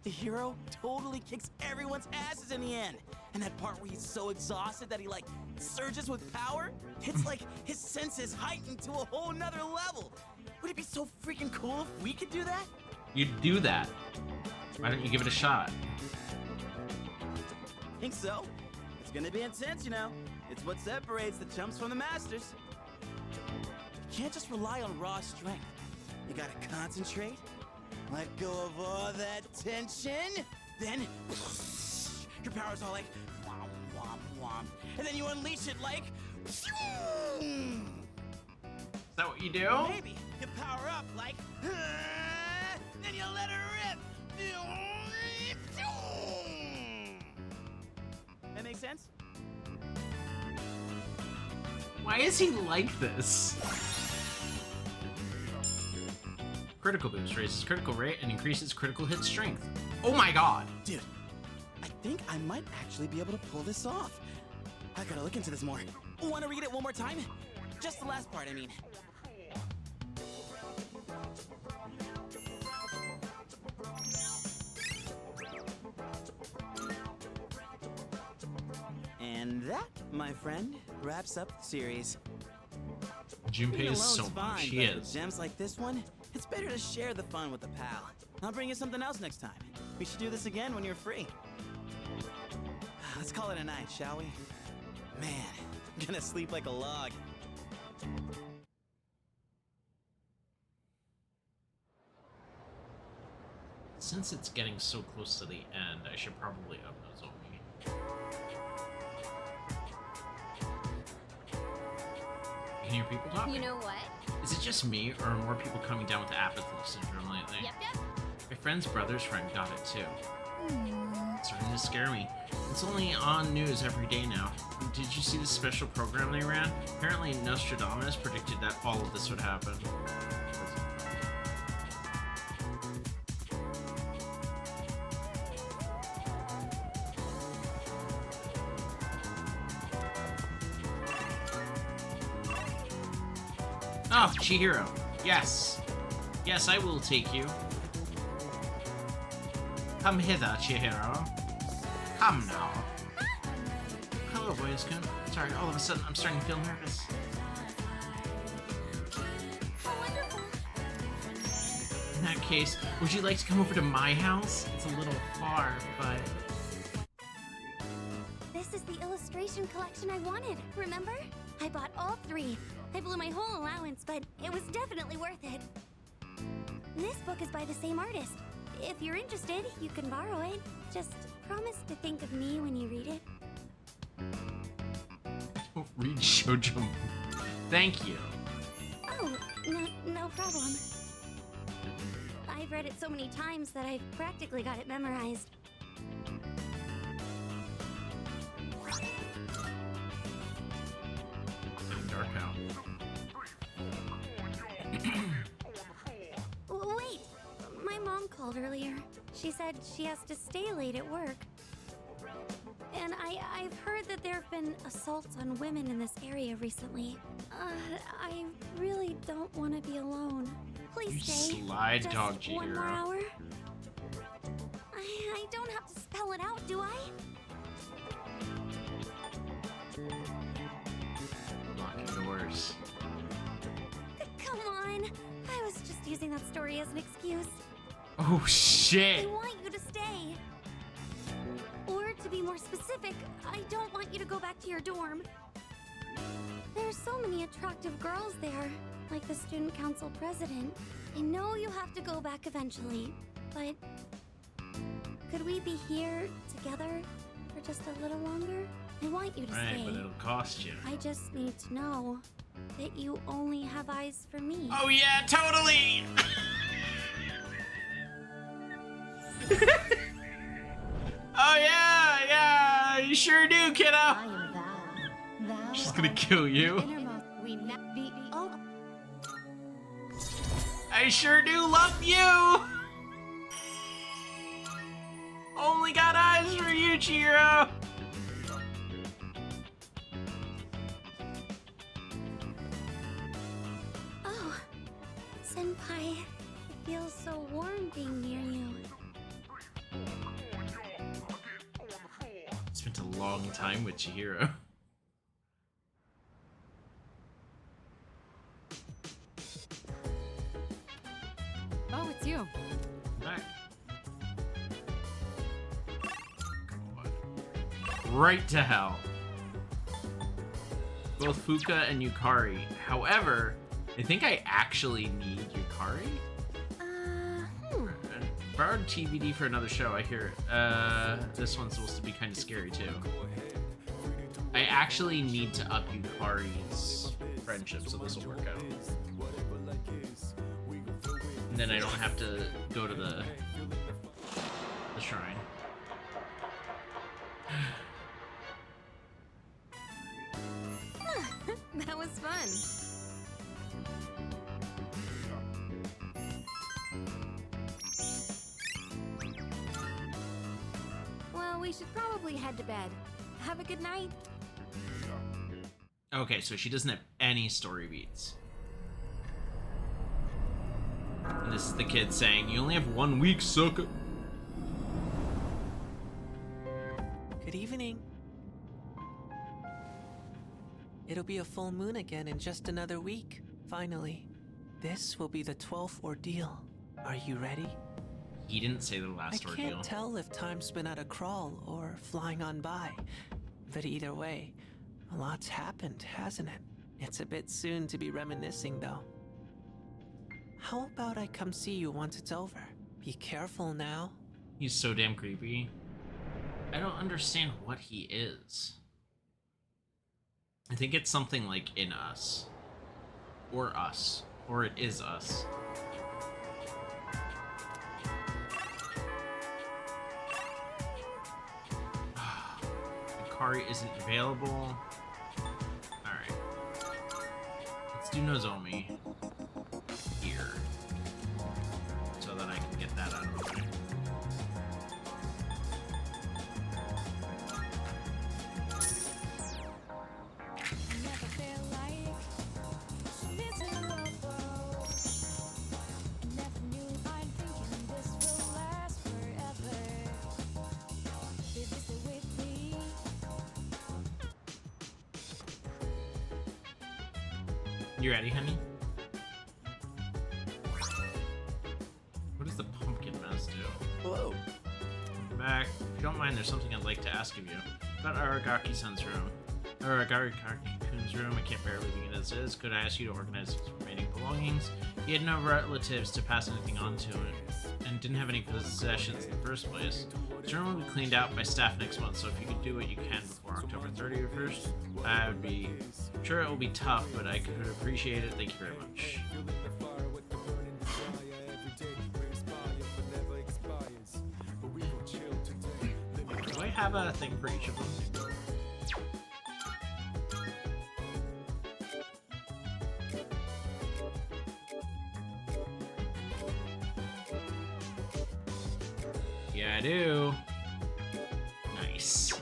The hero totally kicks everyone's asses in the end. And that part where he's so exhausted that he, like, surges with power? It's like his senses heightened to a whole nother level. Would it be so freaking cool if we could do that? You'd do that. Why don't you give it a shot? think so. It's gonna be intense, you know. It's what separates the chumps from the masters. You can't just rely on raw strength. You gotta concentrate, let go of all that tension, then your power's all like womp womp womp, and then you unleash it like. Is that what you do? Or maybe you power up like, then you let her rip. That makes sense? Why is he like this? Critical boost raises critical rate and increases critical hit strength. Oh my god! Dude, I think I might actually be able to pull this off. I gotta look into this more. Wanna read it one more time? Just the last part, I mean. And that, my friend, wraps up the series. Junpei Being is so alone's much. fine, He but with is. gems like this one, it's better to share the fun with a pal. I'll bring you something else next time. We should do this again when you're free. Let's call it a night, shall we? Man, I'm gonna sleep like a log. Since it's getting so close to the end, I should probably up Nozomi. You can hear people talking. You know what? Is it just me, or are more people coming down with apathy syndrome lately? Yep. My friend's brother's friend got it too. It's starting to scare me. It's only on news every day now. Did you see the special program they ran? Apparently Nostradamus predicted that all of this would happen. Oh, Chihiro. Yes. Yes, I will take you. Come hither, Chihiro. Come now. Hello, Boyuskun. Sorry, all of a sudden I'm starting to feel nervous. In that case, would you like to come over to my house? It's a little far, but... This is the illustration collection I wanted, remember? I bought all 3. I blew my whole allowance, but it was definitely worth it. This book is by the same artist. If you're interested, you can borrow it. Just promise to think of me when you read it. Don't read shoujo. Thank you. Oh, no problem. I've read it so many times that I've practically got it memorized. Getting dark out. Wait! My mom called earlier. She said she has to stay late at work. And I've heard that there have been assaults on women in this area recently. I really don't want to be alone. Please You stay. slide Just dog, one more Chihiro. hour. I don't have to spell it out, do I? Locking doors. Come on. I was just using that story as an excuse. Oh, I shit. want you to stay. Or to be more specific, I don't want you to go back to your dorm. There's so many attractive girls there, like the student council president. I know you have to go back eventually, but could we be here together for just a little longer? I want you to Right, stay. but it'll cost you. I just need to know that you only have eyes for me. Oh yeah, totally! Oh yeah, you sure do, kiddo! She's gonna kill you. I sure do love you! Only got eyes for you, Chihiro! Oh, Senpai, it feels so warm being near you. Spent a long time with Chihiro. Oh, it's you. Back. right to hell. Both Fuka and Yukari. However, I think I actually need Yukari. Borrowed TBD for another show, I hear. This one's supposed to be kind of scary too. I actually need to up Yukari's friendship, so this will work out. And then I don't have to go to the shrine. That was fun. Well, we should probably head to bed. Have a good night. Okay, so she doesn't have any story beats. And this is the kid saying, "You only have 1 week, sucker." Good evening. It'll be a full moon again in just another week, finally. This will be the 12th ordeal. Are you ready? He didn't say the last I ordeal. can't tell if time's been at a crawl or flying on by. But either way, a lot's happened, hasn't it? It's a bit soon to be reminiscing, though. How about I come see you once it's over? Be careful now. He's so damn creepy. I don't understand what he is. I think it's something like in us. Or us. Or it is us. Yukari isn't available. Alright. Let's do Nozomi here. So that I can get that out of the way. Never feel like miserable. Never knew I'm thinking this will last forever. Baby, stay with me. You ready, honey? What does the pumpkin mess do? Hello. Welcome back. If you don't mind, there's something I'd like to ask of you. About Aragaki-san's room. Aragaki-kun's room, I can't bear leaving it as is. Could I ask you to organize his remaining belongings? He had no relatives to pass anything on to and didn't have any possessions in the first place. The room will be cleaned out by staff next month, so if you could do what you can before October 31st, I would be... Sure, it will be tough, but I could appreciate it. Thank you very much. Do I have a thing for each of them? Yeah, I do. Nice.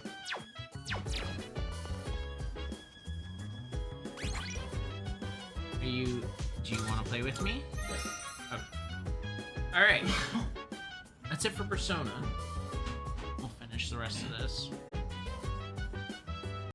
Do you want to play with me? Okay. Alright. That's it for Persona. We'll finish the rest of this.